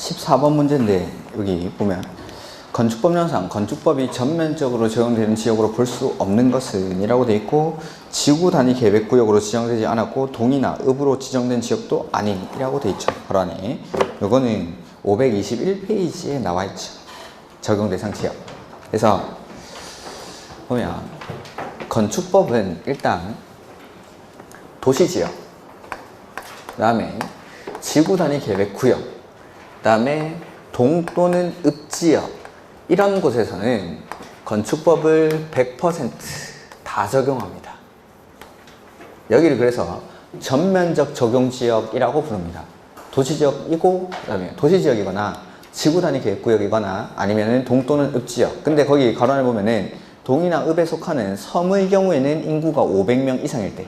14번 문제인데 여기 보면 건축법령상 건축법이 전면적으로 적용되는 지역으로 볼 수 없는 것은 이라고 되어 있고 지구 단위 계획구역으로 지정되지 않았고 동이나 읍으로 지정된 지역도 아니라고 되어 있죠. 바로 안에 요거는 521페이지에 나와 있죠. 적용 대상 지역. 그래서 보면 건축법은 일단 도시지역, 그 다음에 지구 단위 계획구역, 그 다음에 동 또는 읍지역 이런 곳에서는 건축법을 100% 적용합니다. 여기를 그래서 전면적 적용지역이라고 부릅니다. 도시지역이고 그다음에 도시지역이거나 지구 단위 계획구역이거나 아니면은 동 또는 읍지역. 근데 거기 가로안에 보면은 동이나 읍에 속하는 섬의 경우에는 인구가 500명 이상일 때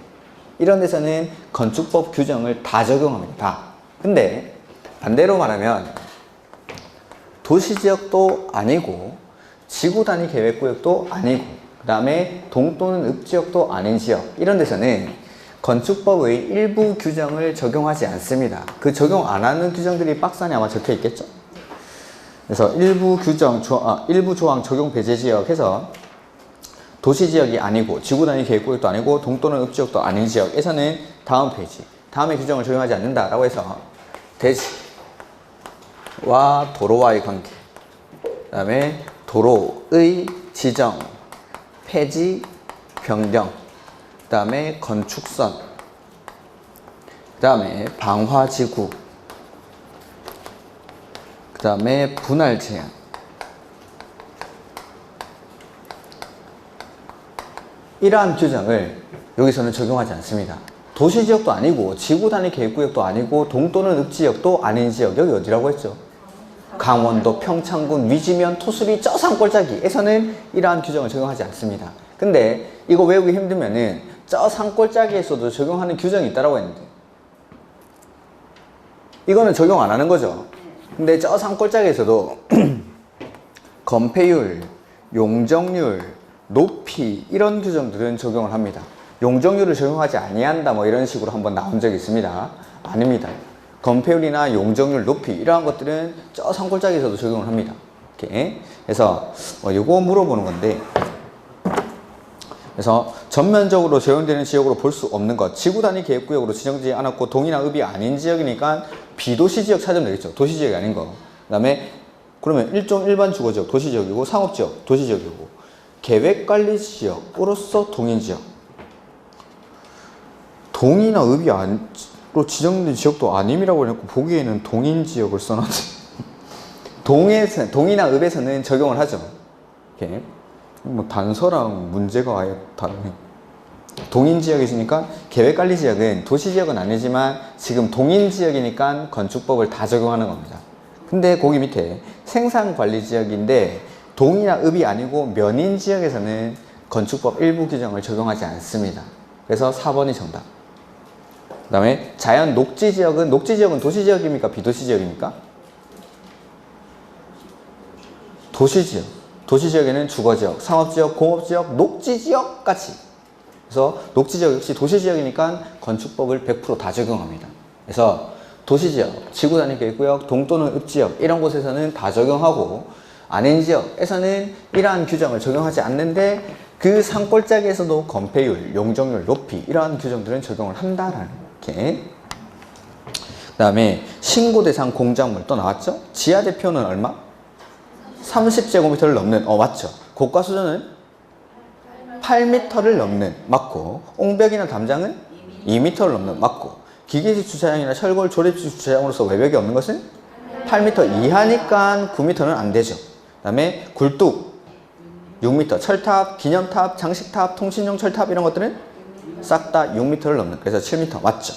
이런 데서는 건축법 규정을 다 적용합니다. 다. 근데 반대로 말하면 도시지역도 아니고 지구 단위 계획구역도 아니고 그 다음에 동 또는 읍지역도 아닌 지역 이런 데서는 건축법의 일부 규정을 적용하지 않습니다. 그 적용 안 하는 규정들이 박스 안에 아마 적혀 있겠죠. 그래서 일부 조항 적용 배제 지역 해서 도시지역이 아니고 지구 단위 계획구역도 아니고 동 또는 읍지역도 아닌 지역에서는 다음 페이지 다음의 규정을 적용하지 않는다라고 해서 대지와 도로와의 관계, 그 다음에 도로의 지정, 폐지, 변경, 그 다음에 건축선, 그 다음에 방화지구, 그 다음에 분할 제한, 이러한 규정을 여기서는 적용하지 않습니다. 도시지역도 아니고 지구 단위 계획구역도 아니고 동 또는 읍지역도 아닌 지역, 여기 어디라고 했죠? 강원도 평창군 위지면 토수리 저 산골짜기에서는 이러한 규정을 적용하지 않습니다. 근데 이거 외우기 힘들면은 저 산골짜기에서도 적용하는 규정이 있다라고 했는데 이거는 적용 안 하는 거죠. 근데 저 산골짜기에서도 건폐율, 용적률, 높이 이런 규정들은 적용을 합니다. 용적률을 적용하지 아니한다 뭐 이런 식으로 한번 나온 적이 있습니다. 아닙니다. 건폐율이나 용적률, 높이 이러한 것들은 저 산골짜기에서도 적용을 합니다. 이렇게. 그래서 이거 물어보는 건데 그래서 전면적으로 적용되는 지역으로 볼 수 없는 것, 지구 단위 계획구역으로 지정되지 않았고 동이나 읍이 아닌 지역이니까 비도시 지역 찾으면 되겠죠. 도시 지역이 아닌 거. 그다음에 그러면 일반 주거지역 도시지역이고 상업지역 도시지역이고 계획관리지역으로서 동인지역. 동이나 읍이 로 지정된 지역도 아님이라고 해놓고 보기에는 동인지역을 써놨지. 동이나 읍에서는 적용을 하죠. 이렇게. 뭐 단서랑 문제가 아예 다르네. 동인지역이니까 계획관리지역은 도시지역은 아니지만 지금 동인지역이니까 건축법을 다 적용하는 겁니다. 근데 거기 밑에 생산관리지역인데 동이나 읍이 아니고 면인지역에서는 건축법 일부 규정을 적용하지 않습니다. 그래서 4번이 정답. 그 다음에 자연 녹지지역은 도시지역입니까? 비도시지역입니까? 도시지역. 도시지역에는 주거지역, 상업지역, 공업지역, 녹지지역까지. 그래서 녹지지역 역시 도시지역이니까 건축법을 100% 다 적용합니다. 그래서 도시지역, 지구단위 계획구역, 동 또는 읍지역 이런 곳에서는 다 적용하고 아닌 지역에서는 이러한 규정을 적용하지 않는데 그 산골짜기에서도 건폐율, 용적률, 높이 이러한 규정들은 적용을 한다라는 게. 그 다음에 신고 대상 공작물 또 나왔죠? 지하 대표는 얼마? 30제곱미터를 넘는, 맞죠? 고가 수준은 8m를 넘는, 맞고, 옹벽이나 담장은 2m를 넘는, 맞고, 기계식 주차장이나 철골 조립식 주차장으로서 외벽이 없는 것은 8m 이하니까 9m는 안 되죠. 그 다음에 굴뚝 6m, 철탑, 기념탑, 장식탑, 통신용 철탑 이런 것들은 싹 다 6m를 넘는, 그래서 7m 맞죠.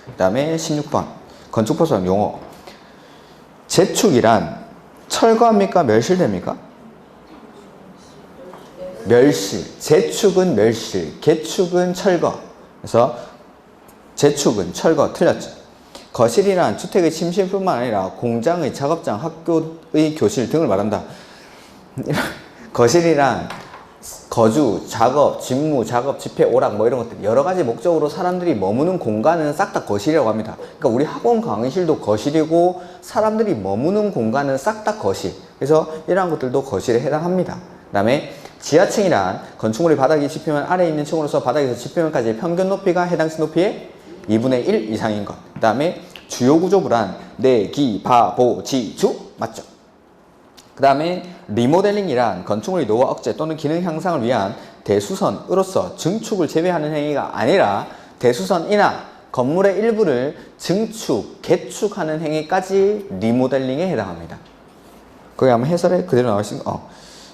그 다음에 16번 건축법상 용어. 재축이란 철거합니까? 멸실됩니까? 멸실. 재축은 멸실, 개축은 철거. 그래서 재축은 철거 틀렸죠. 거실이란 주택의 침실뿐만 아니라 공장의 작업장, 학교의 교실 등을 말한다. 거실이란 거주, 작업, 직무, 작업, 집회, 오락 뭐 이런 것들 여러 가지 목적으로 사람들이 머무는 공간은 싹 다 거실이라고 합니다. 그러니까 우리 학원 강의실도 거실이고 사람들이 머무는 공간은 싹 다 거실. 그래서 이러한 것들도 거실에 해당합니다. 그 다음에 지하층이란 건축물이 바닥이 지표면 아래에 있는 층으로서 바닥에서 지표면까지의 평균 높이가 해당 층 높이의 2분의 1 이상인 것. 그 다음에 주요 구조물은 내, 기, 바, 보, 지, 주 맞죠? 그 다음에 리모델링이란 건축물의 노후 억제 또는 기능 향상을 위한 대수선으로서 증축을 제외하는 행위가 아니라 대수선이나 건물의 일부를 증축, 개축하는 행위까지 리모델링에 해당합니다. 거기 한번 해설에 그대로 나와 있습니다.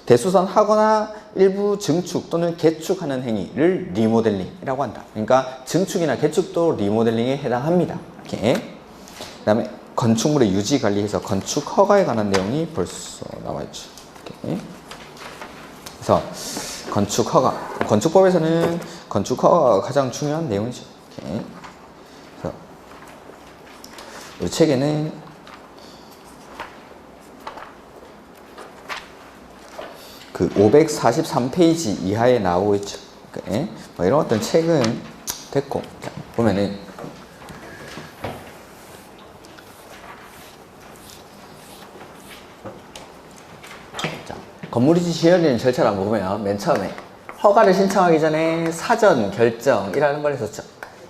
대수선하거나 일부 증축 또는 개축하는 행위를 리모델링이라고 한다. 그러니까 증축이나 개축도 리모델링에 해당합니다. 이렇게. 그 다음에 건축물의 유지 관리에서 건축 허가에 관한 내용이 벌써 나와 있죠. 이렇게. 그래서 건축 허가, 건축법에서는 건축 허가가 가장 중요한 내용이죠. 이렇게. 그래서 이 책에는 그 543페이지 이하에 나오고 있죠. 이렇게. 뭐 이런 어떤 책은 됐고, 자, 보면은 건물유지 지연되는 절차를 한번 보면 맨 처음에 허가를 신청하기 전에 사전 결정이라는 걸 했었죠.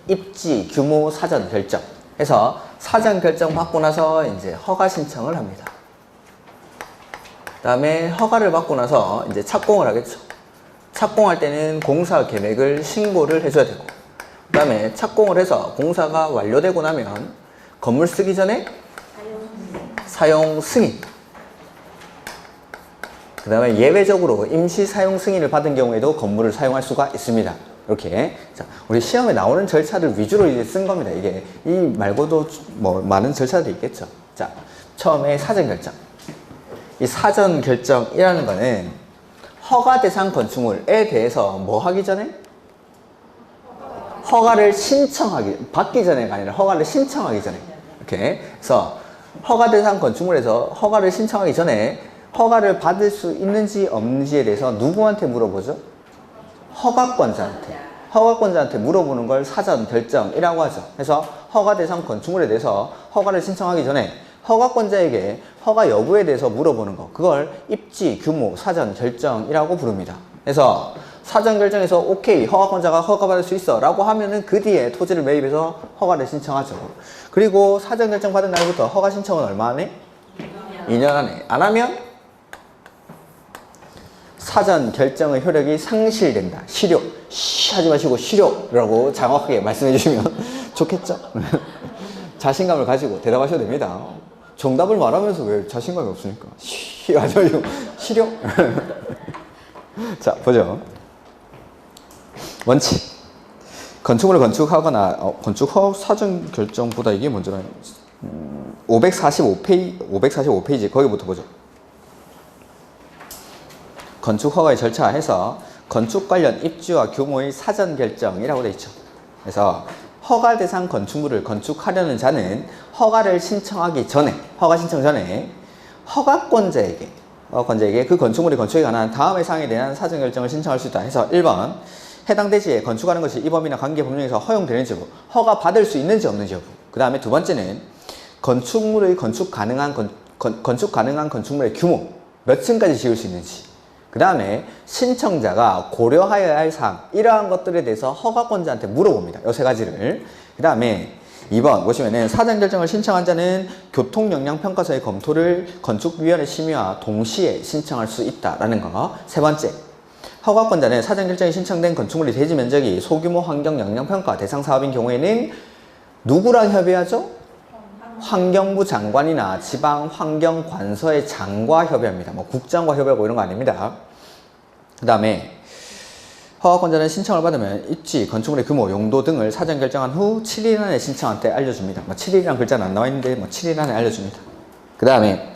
입지, 규모, 사전 결정 해서 사전 결정 받고 나서 이제 허가 신청을 합니다. 그 다음에 허가를 받고 나서 이제 착공을 하겠죠. 착공할 때는 공사 계획을 신고를 해줘야 되고, 그 다음에 착공을 해서 공사가 완료되고 나면 건물 쓰기 전에 사용 승인, 그 다음에 예외적으로 임시 사용 승인을 받은 경우에도 건물을 사용할 수가 있습니다. 이렇게. 자, 우리 시험에 나오는 절차를 위주로 이제 쓴 겁니다. 이게 이 말고도 뭐 많은 절차들이 있겠죠. 자, 처음에 사전 결정. 이 사전 결정이라는 거는 허가 대상 건축물에 대해서 뭐 하기 전에? 허가를 신청하기, 받기 전에가 아니라 허가를 신청하기 전에. 이렇게. 그래서 허가 대상 건축물에서 허가를 신청하기 전에 허가를 받을 수 있는지 없는지에 대해서 누구한테 물어보죠? 허가권자한테. 허가권자한테 물어보는 걸 사전 결정이라고 하죠. 그래서 허가 대상 건축물에 대해서 허가를 신청하기 전에 허가권자에게 허가 여부에 대해서 물어보는 거, 그걸 입지, 규모, 사전 결정이라고 부릅니다. 그래서 사전 결정에서 오케이, 허가권자가 허가받을 수 있어 라고 하면은 그 뒤에 토지를 매입해서 허가를 신청하죠. 그리고 사전 결정 받은 날부터 허가 신청은 얼마 안에? 2년 안에. 안 하면 사전 결정의 효력이 상실된다. 실효. 하지 마시고 실효라고 정확하게 말씀해 주시면 좋겠죠? 자신감을 가지고 대답하셔도 됩니다. 정답을 말하면서 왜 자신감이 없으니까. 하지 마시고 실효. 자, 보죠. 원칙. 건축물을 건축하거나 건축허 사전 결정보다 이게 먼저라요. 545페이지 거기부터 보죠. 건축 허가의 절차 해서 건축 관련 입지와 규모의 사전 결정이라고 되어 있죠. 그래서 허가 대상 건축물을 건축하려는 자는 허가를 신청하기 전에, 허가 신청 전에 허가권자에게 그 건축물의 건축에 관한 다음의 사항에 대한 사전 결정을 신청할 수 있다 해서 1번 해당 대지에 건축하는 것이 이 법이나 관계 법령에서 허용되는지 여부, 허가 받을 수 있는지 없는지 여부. 그 다음에 두 번째는 건축물의 건축 가능한 건축물의 규모, 몇 층까지 지을 수 있는지. 그 다음에 신청자가 고려하여야 할 사항, 이러한 것들에 대해서 허가권자한테 물어봅니다. 이 세 가지를. 그 다음에 2번 보시면은 사전 결정을 신청한 자는 교통영향평가서의 검토를 건축위원회 심의와 동시에 신청할 수 있다라는 거. 세 번째, 허가권자는 사전 결정이 신청된 건축물의 대지 면적이 소규모 환경 영향평가 대상 사업인 경우에는 누구랑 협의하죠? 환경부 장관이나 지방환경관서의 장과 협의합니다. 뭐 국장과 협의하고 이런 거 아닙니다. 그 다음에 허가권자는 신청을 받으면 입지, 건축물의 규모, 용도 등을 사전 결정한 후 7일 안에 신청한테 알려줍니다. 뭐 7일이란 글자는 안 나와 있는데 뭐 7일 안에 알려줍니다. 그 다음에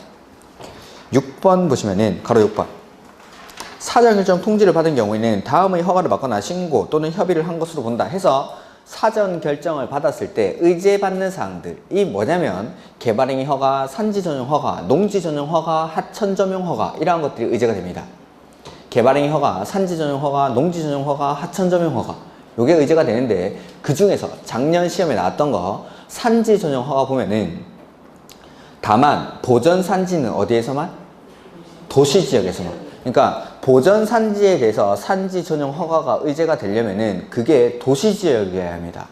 6번 보시면은 가로 6번 사전 결정 통지를 받은 경우에는 다음의 허가를 받거나 신고 또는 협의를 한 것으로 본다 해서 사전 결정을 받았을 때 의제받는 사항들이 뭐냐면 개발행위 허가, 산지 전용 허가, 농지 전용 허가, 하천 전용 허가 이러한 것들이 의제가 됩니다. 개발행위 허가, 산지 전용 허가, 농지 전용 허가, 하천 전용 허가 요게 의제가 되는데 그 중에서 작년 시험에 나왔던 거 산지 전용 허가 보면은 다만 보전 산지는 어디에서만? 도시 지역에서만. 그러니까 보전 산지에 대해서 산지 전용 허가가 의제가 되려면은 그게 도시 지역이어야 합니다.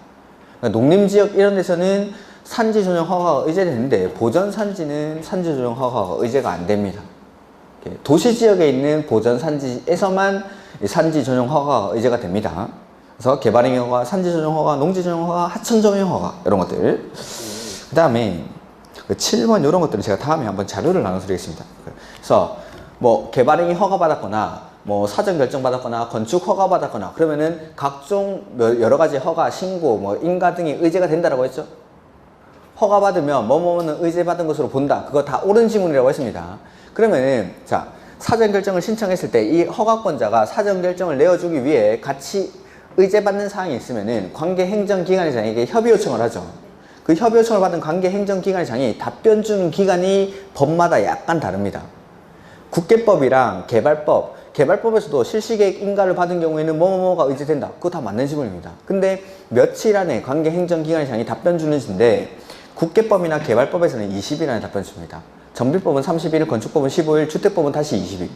그러니까 농림 지역 이런 데서는 산지 전용 허가가 의제되는데 보전 산지는 산지 전용 허가가 의제가 안 됩니다. 도시 지역에 있는 보전 산지에서만 산지 전용 허가가 의제가 됩니다. 그래서 개발행위 허가, 산지 전용 허가, 농지 전용 허가, 하천 전용 허가 이런 것들. 그 다음에 7번 이런 것들은 제가 다음에 한번 자료를 나눠드리겠습니다. 그래서 뭐 개발행위 허가 받았거나 뭐 사전 결정 받았거나 건축 허가 받았거나 그러면은 각종 여러 가지 허가, 신고, 뭐 인가 등이 의제가 된다라고 했죠. 허가 받으면 뭐뭐는 의제 받은 것으로 본다. 그거 다 옳은 지문이라고 했습니다. 그러면은 자 사전 결정을 신청했을 때 이 허가권자가 사전 결정을 내어주기 위해 같이 의제받는 사항이 있으면은 관계 행정기관장에게 협의 요청을 하죠. 그 협의 요청을 받은 관계 행정기관장이 답변 주는 기간이 법마다 약간 다릅니다. 국계법이랑 개발법에서도 실시계획 인가를 받은 경우에는 뭐뭐가 의제된다. 그거 다 맞는 지문입니다. 근데 며칠 안에 관계 행정기관장이 답변 주는지인데 국계법이나 개발법에서는 20일 안에 답변 줍니다. 정비법은 30일, 건축법은 15일, 주택법은 다시 20일.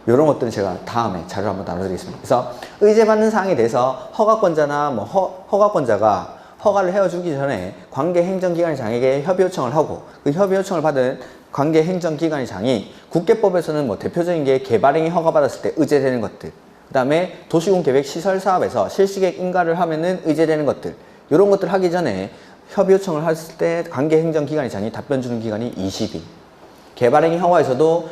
이런 것들은 제가 다음에 자료를 한번 나눠드리겠습니다. 그래서 의제받는 사항에 대해서 허가권자나 뭐 허가권자가 허가를 해주기 전에 관계 행정기관장에게 협의 요청을 하고 그 협의 요청을 받은 관계 행정기관장이 국계법에서는 뭐 대표적인 게 개발행위 허가 받았을 때 의제되는 것들, 그 다음에 도시군 계획 시설 사업에서 실시계획 인가를 하면은 의제되는 것들, 이런 것들 하기 전에 협의 요청을 했을 때 관계 행정기관장이 답변 주는 기간이 20일. 개발행위 허가에서도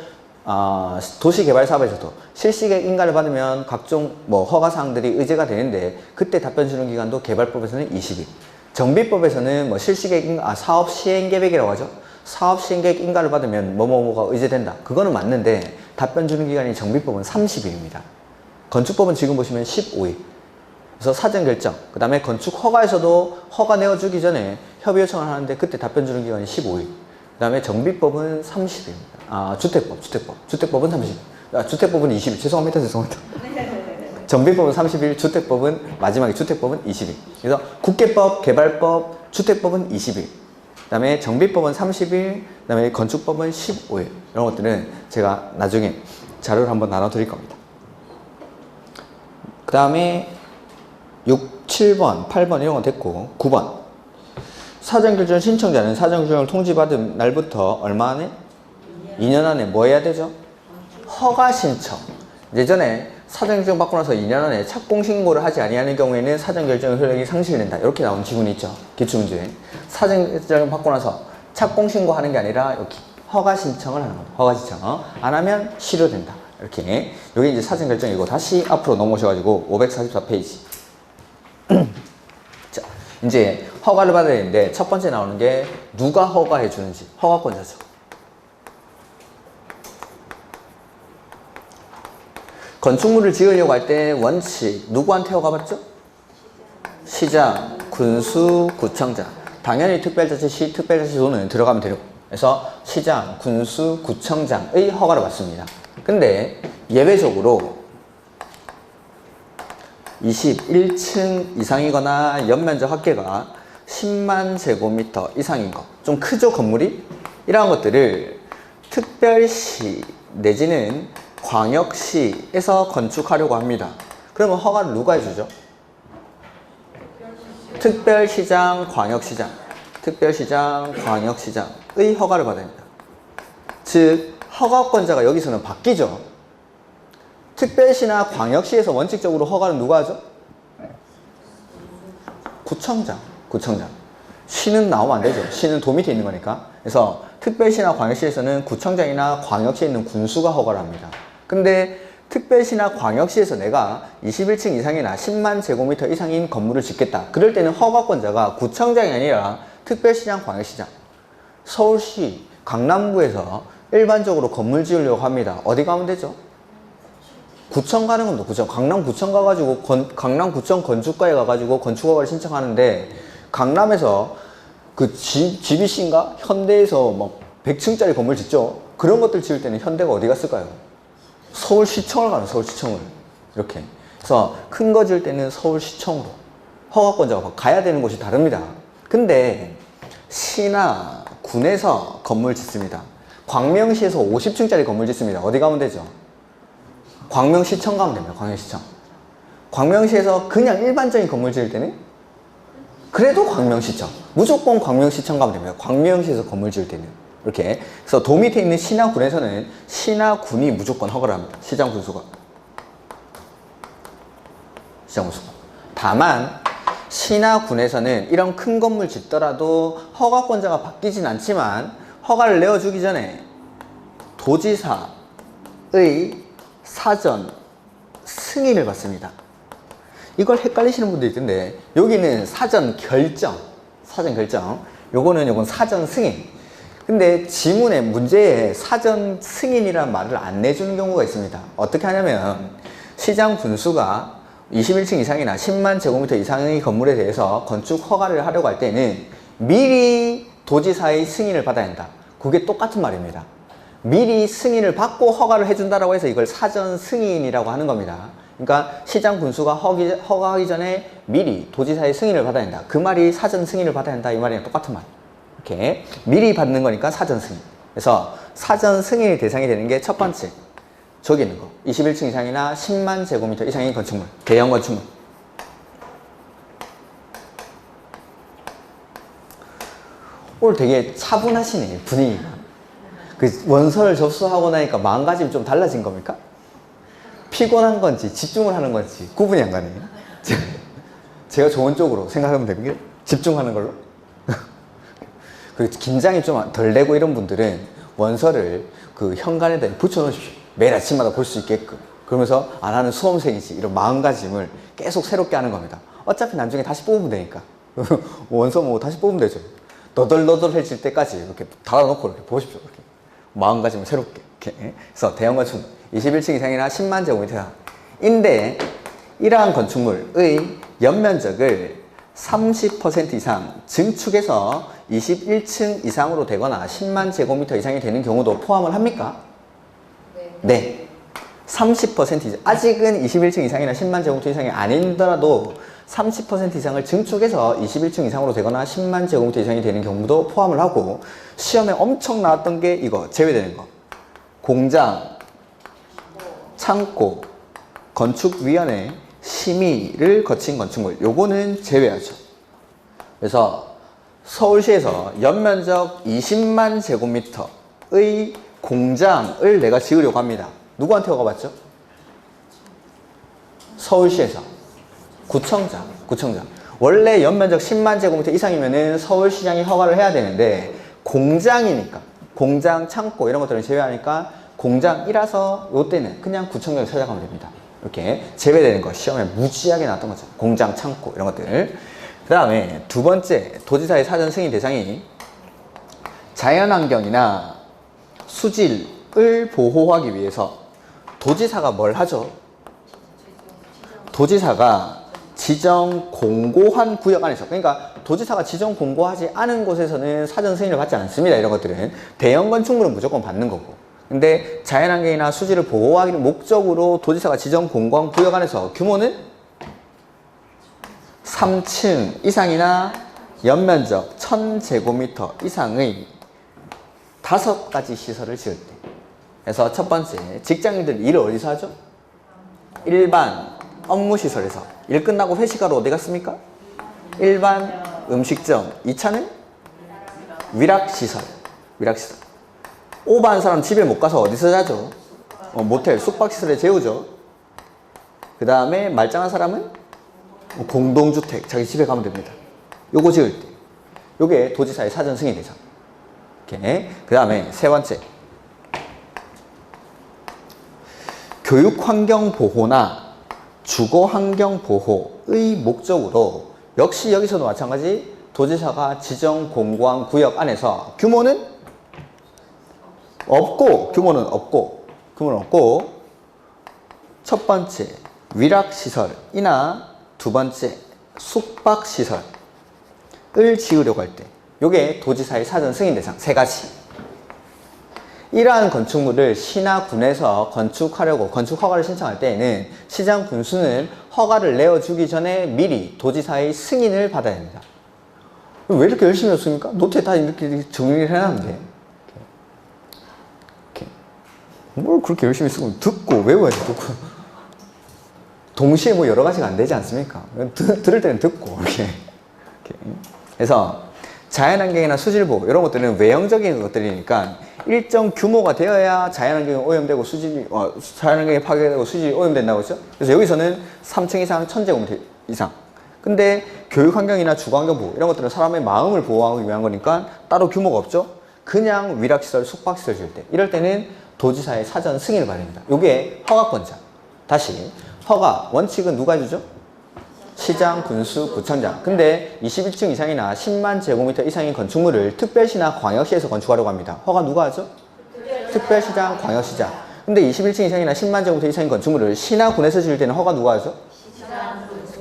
도시개발 사업에서도 실시계획 인가를 받으면 각종 뭐 허가 사항들이 의제가 되는데 그때 답변 주는 기간도 개발법에서는 20일. 정비법에서는 뭐 실시계획 인가, 사업 시행 계획이라고 하죠. 사업 시행 계획 인가를 받으면 뭐뭐뭐가 의제된다. 그거는 맞는데 답변 주는 기간이 정비법은 30일입니다. 건축법은 지금 보시면 15일. 그래서 사전 결정, 그 다음에 건축 허가에서도 허가 내어주기 전에 협의 요청을 하는데 그때 답변 주는 기간이 15일. 그 다음에 정비법은 30일입니다. 주택법은 30일. 주택법은 20일. 죄송합니다. 정비법은 30일, 주택법은 마지막에 주택법은 20일. 그래서 국계법, 개발법, 주택법은 20일. 그 다음에 정비법은 30일, 그 다음에 건축법은 15일. 이런 것들은 제가 나중에 자료를 한번 나눠드릴 겁니다. 그 다음에 6, 7번, 8번 이런 건 됐고 9번 사전결정 신청자는 사전결정을 통지받은 날부터 얼마 안에? 2년 안에 뭐 해야 되죠? 허가 신청. 예전에 사전결정 받고 나서 2년 안에 착공신고를 하지 아니하는 경우에는 사전결정 효력이 상실된다. 이렇게 나온 지문이 있죠. 기출문제에. 사전결정 받고 나서 착공신고하는 게 아니라 여기 허가 신청을 하는 겁니다. 허가 신청. 안 하면 실효된다. 이렇게. 여기 이제 사전결정이고 다시 앞으로 넘어오셔가지고 544페이지. 자, 이제 허가를 받아야 되는데 첫 번째 나오는 게 누가 허가해 주는지. 허가권자죠. 건축물을 지으려고 할 때 원칙 누구한테 허가받죠? 시장, 군수, 구청장. 당연히 특별자치시, 특별자치도는 들어가면 되고. 그래서 시장, 군수, 구청장의 허가를 받습니다. 근데 예외적으로 21층 이상이거나 연면적 합계가 10만 제곱미터 이상인 것, 좀 크죠 건물이? 이러한 것들을 특별시 내지는 광역시에서 건축하려고 합니다. 그러면 허가를 누가 해주죠? 특별시장, 광역시장, 특별시장, 광역시장의 허가를 받아야 합니다. 즉 허가권자가 여기서는 바뀌죠. 특별시나 광역시에서 원칙적으로 허가는 누가 하죠? 구청장. 시는 나오면 안 되죠. 시는 도 밑에 있는 거니까. 그래서 특별시나 광역시에서는 구청장이나 광역시에 있는 군수가 허가를 합니다. 근데 특별시나 광역시에서 내가 21층 이상이나 10만 제곱미터 이상인 건물을 짓겠다. 그럴 때는 허가권자가 구청장이 아니라 특별시장, 광역시장. 서울시, 강남구에서 일반적으로 건물 지으려고 합니다. 어디 가면 되죠? 구청 가는 겁니다. 구청. 강남구청 가가지고 강남구청 건축가에 가가지고 건축허가를 신청하는데 강남에서 그 GBC인가? 현대에서 막 100층짜리 건물 짓죠? 그런 것들 지을 때는 현대가 어디 갔을까요? 서울시청을 가는 서울시청을 이렇게. 그래서 큰 거 지을 때는 서울시청으로 허가권자가 가야 되는 곳이 다릅니다. 근데 시나 군에서 건물 짓습니다. 광명시에서 50층짜리 건물 짓습니다. 어디 가면 되죠? 광명시청 가면 됩니다. 광명시청. 광명시에서 그냥 일반적인 건물 지을 때는 그래도 광명시청. 무조건 광명시청 가면 됩니다. 광명시에서 건물 지을 때는. 이렇게. 그래서 도 밑에 있는 시나 군에서는 시나 군이 무조건 허가를 합니다. 시장 군수가. 시장 군수가. 다만 시나 군에서는 이런 큰 건물 짓더라도 허가권자가 바뀌진 않지만 허가를 내어주기 전에 도지사의 사전 승인을 받습니다. 이걸 헷갈리시는 분들이 있던데 여기는 사전 결정, 요건 사전 승인. 근데 지문에 문제에 사전 승인이라는 말을 안 내주는 경우가 있습니다. 어떻게 하냐면 시장 군수가 21층 이상이나 10만 제곱미터 이상의 건물에 대해서 건축 허가를 하려고 할 때는 미리 도지사의 승인을 받아야 한다. 그게 똑같은 말입니다. 미리 승인을 받고 허가를 해준다라고 해서 이걸 사전 승인이라고 하는 겁니다. 그러니까 시장 군수가 허가하기 전에 미리 도지사의 승인을 받아야 한다. 그 말이 사전 승인을 받아야 한다. 이 말이랑 똑같은 말. 이렇게 미리 받는 거니까 사전 승인. 그래서 사전 승인의 대상이 되는 게 첫 번째. 저기 있는 거 21층 이상이나 10만 제곱미터 이상의 건축물, 대형 건축물. 오늘 되게 차분하시네, 분위기가. 그 원서를 접수하고 나니까 마음가짐이 좀 달라진 겁니까? 피곤한 건지 집중을 하는 건지 구분이 안 가네요. 제가 좋은 쪽으로 생각하면 됩니다. 집중하는 걸로. 그 긴장이 좀 덜 되고 이런 분들은 원서를 그 현관에다 붙여 놓으십시오. 매일 아침마다 볼 수 있게끔. 그러면서 안 하는 수험생이지 이런 마음가짐을 계속 새롭게 하는 겁니다. 어차피 나중에 다시 뽑으면 되니까. 원서 뭐 다시 뽑으면 되죠. 너덜너덜해질 때까지 이렇게 닫아놓고 이렇게 보십시오. 이렇게 마음가짐을 새롭게. 이렇게. 그래서 대형 건축물 21층 이상이나 10만 제곱미터인데 이러한 건축물의 연면적을 30% 이상 증축해서 21층 이상으로 되거나 10만 제곱미터 이상이 되는 경우도 포함을 합니까? 네. 30% 아직은 21층 이상이나 10만 제곱미터 이상이 아니더라도 30% 이상을 증축해서 21층 이상으로 되거나 10만 제곱미터 이상이 되는 경우도 포함을 하고 시험에 엄청 나왔던 게 이거 제외되는 거. 공장, 창고, 건축위원회 심의를 거친 건축물. 요거는 제외하죠. 그래서 서울시에서 연면적 20만 제곱미터의 공장을 내가 지으려고 합니다. 누구한테 허가 받죠? 서울시에서. 구청장. 원래 연면적 10만 제곱미터 이상이면은 서울시장이 허가를 해야 되는데 공장이니까 공장, 창고 이런 것들은 제외하니까 공장이라서 요때는 그냥 구청장을 찾아가면 됩니다. 이렇게 제외되는 거 시험에 무지하게 나왔던 거죠. 공장, 창고 이런 것들. 그 다음에 두 번째 도지사의 사전 승인 대상이 자연환경이나 수질을 보호하기 위해서 도지사가 뭘 하죠? 도지사가 지정 공고한 구역 안에서, 그러니까 도지사가 지정 공고하지 않은 곳에서는 사전 승인을 받지 않습니다. 이런 것들은 대형 건축물은 무조건 받는 거고. 근데 자연환경이나 수질을 보호하기 목적으로 도지사가 지정 공고한 구역 안에서 규모는 3층 이상이나 연면적 1000제곱미터 이상의 5가지 시설을 지을 때. 그래서 첫 번째, 직장인들 일을 어디서 하죠? 일반 업무시설에서. 일 끝나고 회식하러 어디 갔습니까? 일반 음식점. 2차는 위락시설. 오버한 사람 집에 못 가서 어디서 자죠? 모텔, 숙박시설에 재우죠. 그 다음에 말짱한 사람은 공동주택, 자기 집에 가면 됩니다. 요거 지을 때. 요게 도지사의 사전 승인 대상. 그 다음에 세 번째, 교육환경 보호나 주거환경 보호의 목적으로 역시 여기서도 마찬가지 도지사가 지정 공고한 구역 안에서 규모는 없고 첫 번째 위락시설이나 두 번째 숙박시설을 지으려고 할 때 요게 도지사의 사전 승인 대상 세 가지. 이러한 건축물을 시나 군에서 건축하려고 건축 허가를 신청할 때에는 시장 군수는 허가를 내어주기 전에 미리 도지사의 승인을 받아야 합니다. 왜 이렇게 열심히 했습니까? 노트에 다 이렇게 정리를 해놨는데 뭘 그렇게 열심히 쓰고 듣고 외워야지. 듣고 동시에 뭐 여러 가지가 안 되지 않습니까? 들을 때는 듣고 이렇게. 그래서 자연환경이나 수질보호 이런 것들은 외형적인 것들이니까 일정 규모가 되어야 자연환경이 오염되고 자연환경이 파괴되고 수질이 오염된다고 했죠. 그래서 여기서는 3층 이상 1000제곱미터 이상. 근데 교육환경이나 주거환경보호 이런 것들은 사람의 마음을 보호하기 위한 거니까 따로 규모가 없죠. 그냥 위락시설, 숙박시설 지을 때 이럴 때는 도지사의 사전 승인을 받아야 됩니다. 이게 허가권자. 다시 허가 원칙은 누가 해주죠? 시장, 군수, 구청장. 근데 21층 이상이나 10만 제곱미터 이상인 건축물을 특별시나 광역시에서 건축하려고 합니다. 허가 누가 하죠? 특별시장, 광역시장. 근데 21층 이상이나 10만 제곱미터 이상인 건축물을 시나 군에서 지을 때는 허가 누가 하죠?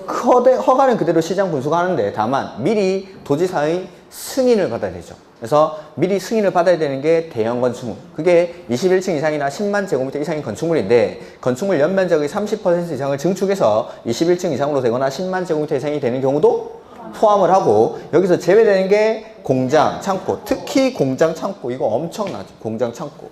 허가는 그대로 시장, 군수가 하는데 다만 미리 도지사의 승인을 받아야 되죠. 그래서 미리 승인을 받아야 되는 게 대형 건축물. 그게 21층 이상이나 10만 제곱미터 이상인 건축물인데 건축물 연면적의 30% 이상을 증축해서 21층 이상으로 되거나 10만 제곱미터 이상이 되는 경우도 포함을 하고 여기서 제외되는 게 공장, 창고. 특히 공장, 창고. 이거 엄청나죠. 공장, 창고.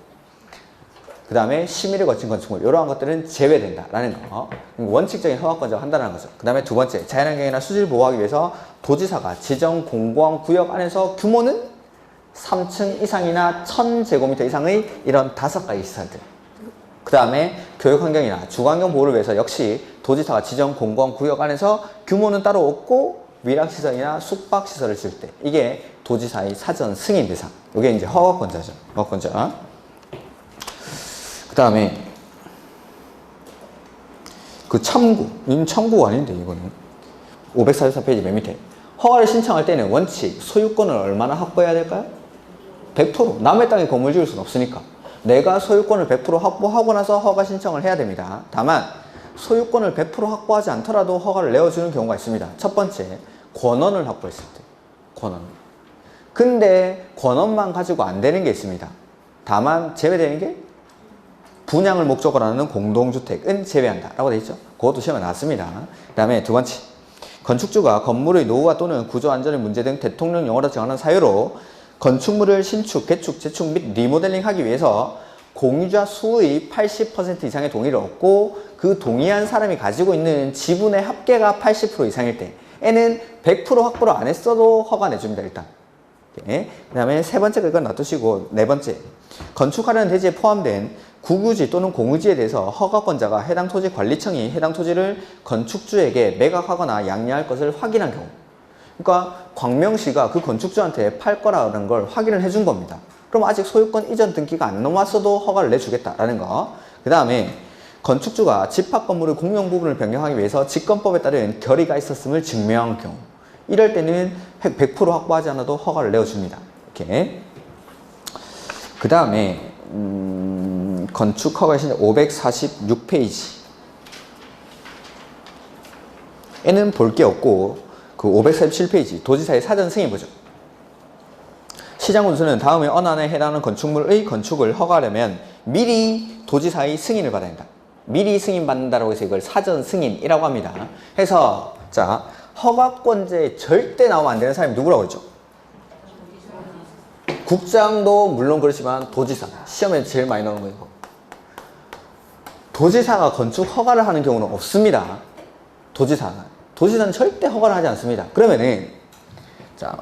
그 다음에 심의를 거친 건축물 이러한 것들은 제외된다라는 거. 원칙적인 허가권자가 한다는 거죠. 그 다음에 두 번째 자연환경이나 수질 보호하기 위해서 도지사가 지정 공고한 구역 안에서 규모는 3층 이상이나 1000제곱미터 이상의 이런 5가지 시설들. 그 다음에 교육환경이나 주거환경 보호를 위해서 역시 도지사가 지정 공고한 구역 안에서 규모는 따로 없고 위락시설이나 숙박시설을 지을 때 이게 도지사의 사전 승인 대상. 이게 이제 허가권자죠. 허가권자. 그 다음에 그 참고, 참고가 아닌데 이거는 544페이지 맨 밑에 허가를 신청할 때는 원칙 소유권을 얼마나 확보해야 될까요? 100% 남의 땅에 건물 지을 수는 없으니까 내가 소유권을 100% 확보하고 나서 허가 신청을 해야 됩니다. 다만 소유권을 100% 확보하지 않더라도 허가를 내어주는 경우가 있습니다. 첫 번째 권원을 확보했을 때 권원. 근데 권원만 가지고 안 되는 게 있습니다. 다만 제외되는 게 분양을 목적으로 하는 공동주택은 제외한다 라고 되어 있죠. 그것도 시험에 나왔습니다. 그 다음에 두 번째 건축주가 건물의 노후화 또는 구조 안전의 문제 등 대통령 영어로 정하는 사유로 건축물을 신축, 개축, 재축 및 리모델링 하기 위해서 공유자 수의 80% 이상의 동의를 얻고 그 동의한 사람이 가지고 있는 지분의 합계가 80% 이상일 때에는 100% 확보를 안 했어도 허가 내줍니다. 일단. 그 다음에 세 번째 그건 놔두시고 네 번째 건축하려는 대지에 포함된 국유지 또는 공유지에 대해서 허가권자가 해당 토지관리청이 해당 토지를 건축주에게 매각하거나 양리할 것을 확인한 경우. 그러니까 광명시가 그 건축주한테 팔 거라는 걸 확인을 해준 겁니다. 그럼 아직 소유권 이전 등기가 안 넘었어도 허가를 내주겠다라는 거. 그 다음에 건축주가 집합 건물의 공용 부분을 변경하기 위해서 직권법에 따른 결의가 있었음을 증명한 경우. 이럴 때는 100% 확보하지 않아도 허가를 내어줍니다. 이렇게. 그 다음에 건축 허가 신청 546페이지 에는 볼 게 없고 그 547페이지 도지사의 사전 승인 보죠. 시장군수는 다음에 어느 안에 해당하는 건축물의 건축을 허가하려면 미리 도지사의 승인을 받아야 한다. 미리 승인받는다라고 해서 이걸 사전 승인이라고 합니다. 해서 자 허가권자에 절대 나오면 안 되는 사람이 누구라고 했죠? 국장도 물론 그렇지만 도지사. 시험에 제일 많이 나오는 거예요. 도지사가 건축 허가를 하는 경우는 없습니다. 도지사는 절대 허가를 하지 않습니다. 그러면은 자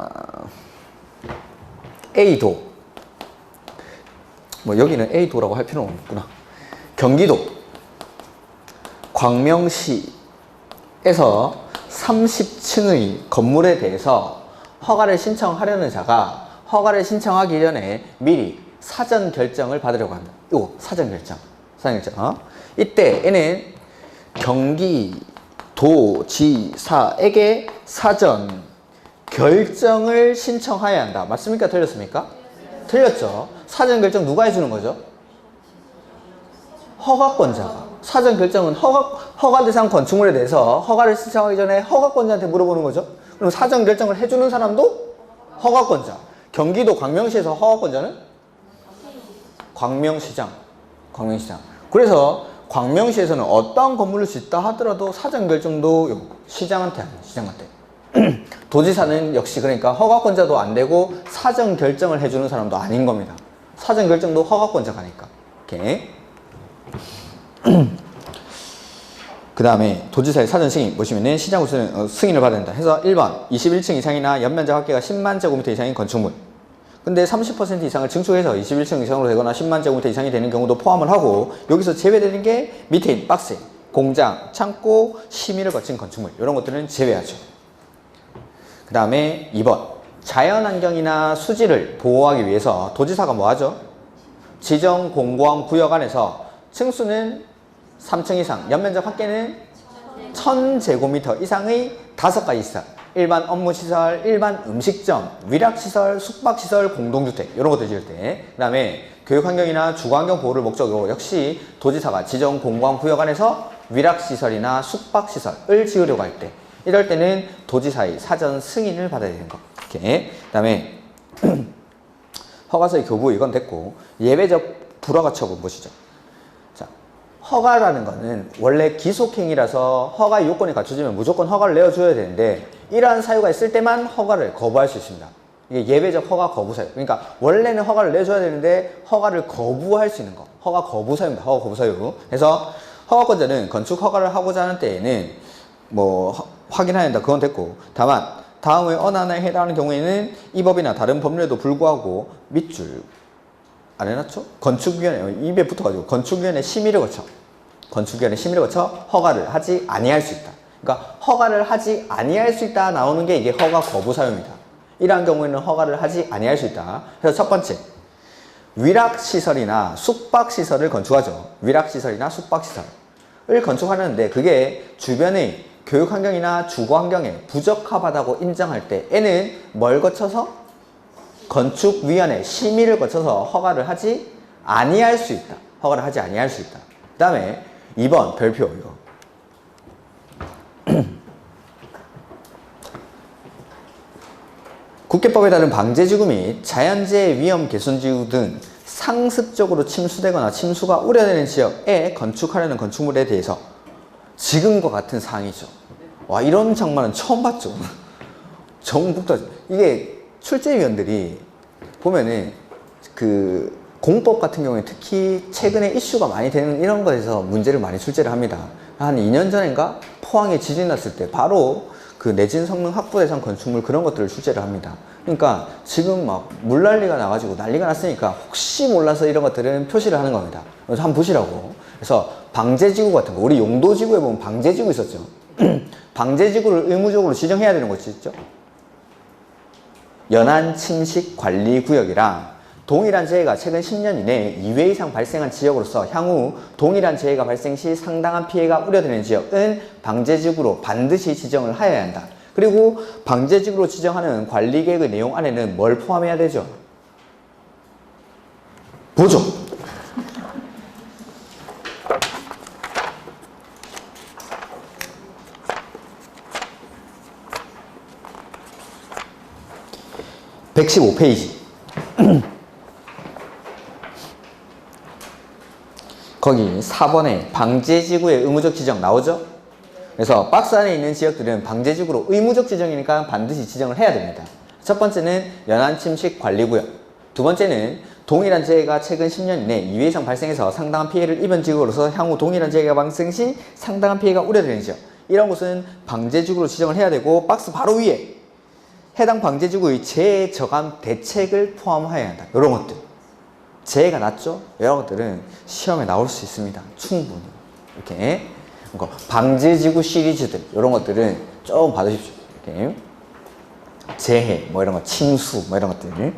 A도 뭐 여기는 A도라고 할 필요는 없구나. 경기도 광명시에서 30층의 건물에 대해서 허가를 신청하려는 자가 허가를 신청하기 전에 미리 사전 결정을 받으려고 합니다. 이거 사전 결정. 이때에는 경기도지사에게 사전 결정을 신청해야 한다. 맞습니까? 틀렸습니까? 틀렸죠. 사전 결정 누가 해주는 거죠? 허가권자가. 사전 결정은 허가 대상 건축물에 대해서 허가를 신청하기 전에 허가권자한테 물어보는 거죠. 그럼 사전 결정을 해주는 사람도 허가권자. 경기도 광명시에서 허가권자는 광명시장. 그래서 광명시에서는 어떠한 건물을 짓다 하더라도 사전 결정도 시장한테 합니다. 시장한테. 도지사는 역시 그러니까 허가권자도 안 되고 사전 결정을 해주는 사람도 아닌 겁니다. 사전 결정도 허가권자가 하니까. 오케이. 그 다음에 도지사의 사전 승인 보시면은 시장 승인을 받아야 된다. 해서 1번 21층 이상이나 연면적 합계가 10만 제곱미터 이상인 건축물. 근데 30% 이상을 증축해서 21층 이상으로 되거나 10만 제곱미터 이상이 되는 경우도 포함을 하고 여기서 제외되는 게 밑에 있는 박스, 공장, 창고, 심의를 거친 건축물 이런 것들은 제외하죠. 그 다음에 2번 자연환경이나 수지를 보호하기 위해서 도지사가 뭐 하죠? 지정 공고한 구역 안에서 층수는 3층 이상, 연면적 합계는 1000제곱미터 이상의 5가지 시설, 일반 업무시설, 일반 음식점, 위락시설, 숙박시설, 공동주택 이런 것들 지을 때, 그 다음에 교육환경이나 주거환경 보호를 목적으로 역시 도지사가 지정 공고한 구역 안에서 위락시설이나 숙박시설을 지으려고 할 때, 이럴 때는 도지사의 사전 승인을 받아야 되는 거. 이렇게. 그 다음에 허가서의 교부 이건 됐고, 예외적 불허가 처분 보시죠. 자, 허가라는 거는 원래 기속행위라서 허가 요건이 갖춰지면 무조건 허가를 내어줘야 되는데 이러한 사유가 있을 때만 허가를 거부할 수 있습니다. 이게 예외적 허가 거부 사유. 그러니까 원래는 허가를 내줘야 되는데 허가를 거부할 수 있는 거. 허가 거부 사유입니다. 허가 거부 사유. 그래서 허가권자는 건축 허가를 하고자 하는 때에는 뭐 확인해야 된다. 그건 됐고, 다만 다음의 어느 하나에 해당하는 경우에는 이 법이나 다른 법률에도 불구하고 밑줄 안 해놨죠? 건축위원회 입에 붙어가지고 건축위원회 심의를 거쳐 허가를 하지 아니할 수 있다. 그러니까 허가를 하지 아니할 수 있다 나오는 게 이게 허가 거부 사유입니다. 이러한 경우에는 허가를 하지 아니할 수 있다. 그래서 첫 번째 위락시설이나 숙박시설을 건축하죠. 위락시설이나 숙박시설을 건축하는데 그게 주변의 교육환경이나 주거환경에 부적합하다고 인정할 때에는 뭘 거쳐서? 건축위원회 심의를 거쳐서 허가를 하지 아니할 수 있다. 허가를 하지 아니할 수 있다. 그 다음에 2번 별표 이거. 국계법에 따른 방제지구 및 자연재해 위험 개선지구 등 상습적으로 침수되거나 침수가 우려되는 지역에 건축하려는 건축물에 대해서 지금과 같은 사항이죠. 와, 이런 장면은 처음 봤죠. 전국다 이게 출제위원들이 보면은 그 공법 같은 경우에 특히 최근에 이슈가 많이 되는 이런 거에서 문제를 많이 출제를 합니다. 한 2년 전인가 포항에 지진 났을 때 바로 그 내진 성능 확보 대상 건축물 그런 것들을 출제를 합니다. 그러니까 지금 막 물난리가 나가지고 난리가 났으니까 혹시 몰라서 이런 것들은 표시를 하는 겁니다. 그래서 한번 보시라고. 그래서 방제지구 같은 거, 우리 용도지구에 보면 방제지구 있었죠. 방제지구를 의무적으로 지정해야 되는 곳이 있죠. 연안 침식 관리 구역이랑 동일한 재해가 최근 10년 이내에 2회 이상 발생한 지역으로서 향후 동일한 재해가 발생 시 상당한 피해가 우려되는 지역은 방제지구로 반드시 지정을 하여야 한다. 그리고 방제지구로 지정하는 관리계획의 내용 안에는 뭘 포함해야 되죠? 보죠. (115페이지) 거기 4번에 방제지구의 의무적 지정 나오죠? 그래서 박스 안에 있는 지역들은 방제지구로 의무적 지정이니까 반드시 지정을 해야 됩니다. 첫 번째는 연안침식 관리구역, 두 번째는 동일한 재해가 최근 10년 이내 2회 이상 발생해서 상당한 피해를 입은 지역으로서 향후 동일한 재해가 발생 시 상당한 피해가 우려되는 지역, 이런 곳은 방제지구로 지정을 해야 되고 박스 바로 위에 해당 방제지구의 재해 저감 대책을 포함하여야 한다. 이런 것들. 재해가 났죠? 이런 것들은 시험에 나올 수 있습니다. 충분히. 이렇게. 방제지구 시리즈들, 이런 것들은 조금 봐두십시오. 이렇게. 재해, 뭐 이런 거, 침수, 뭐 이런 것들.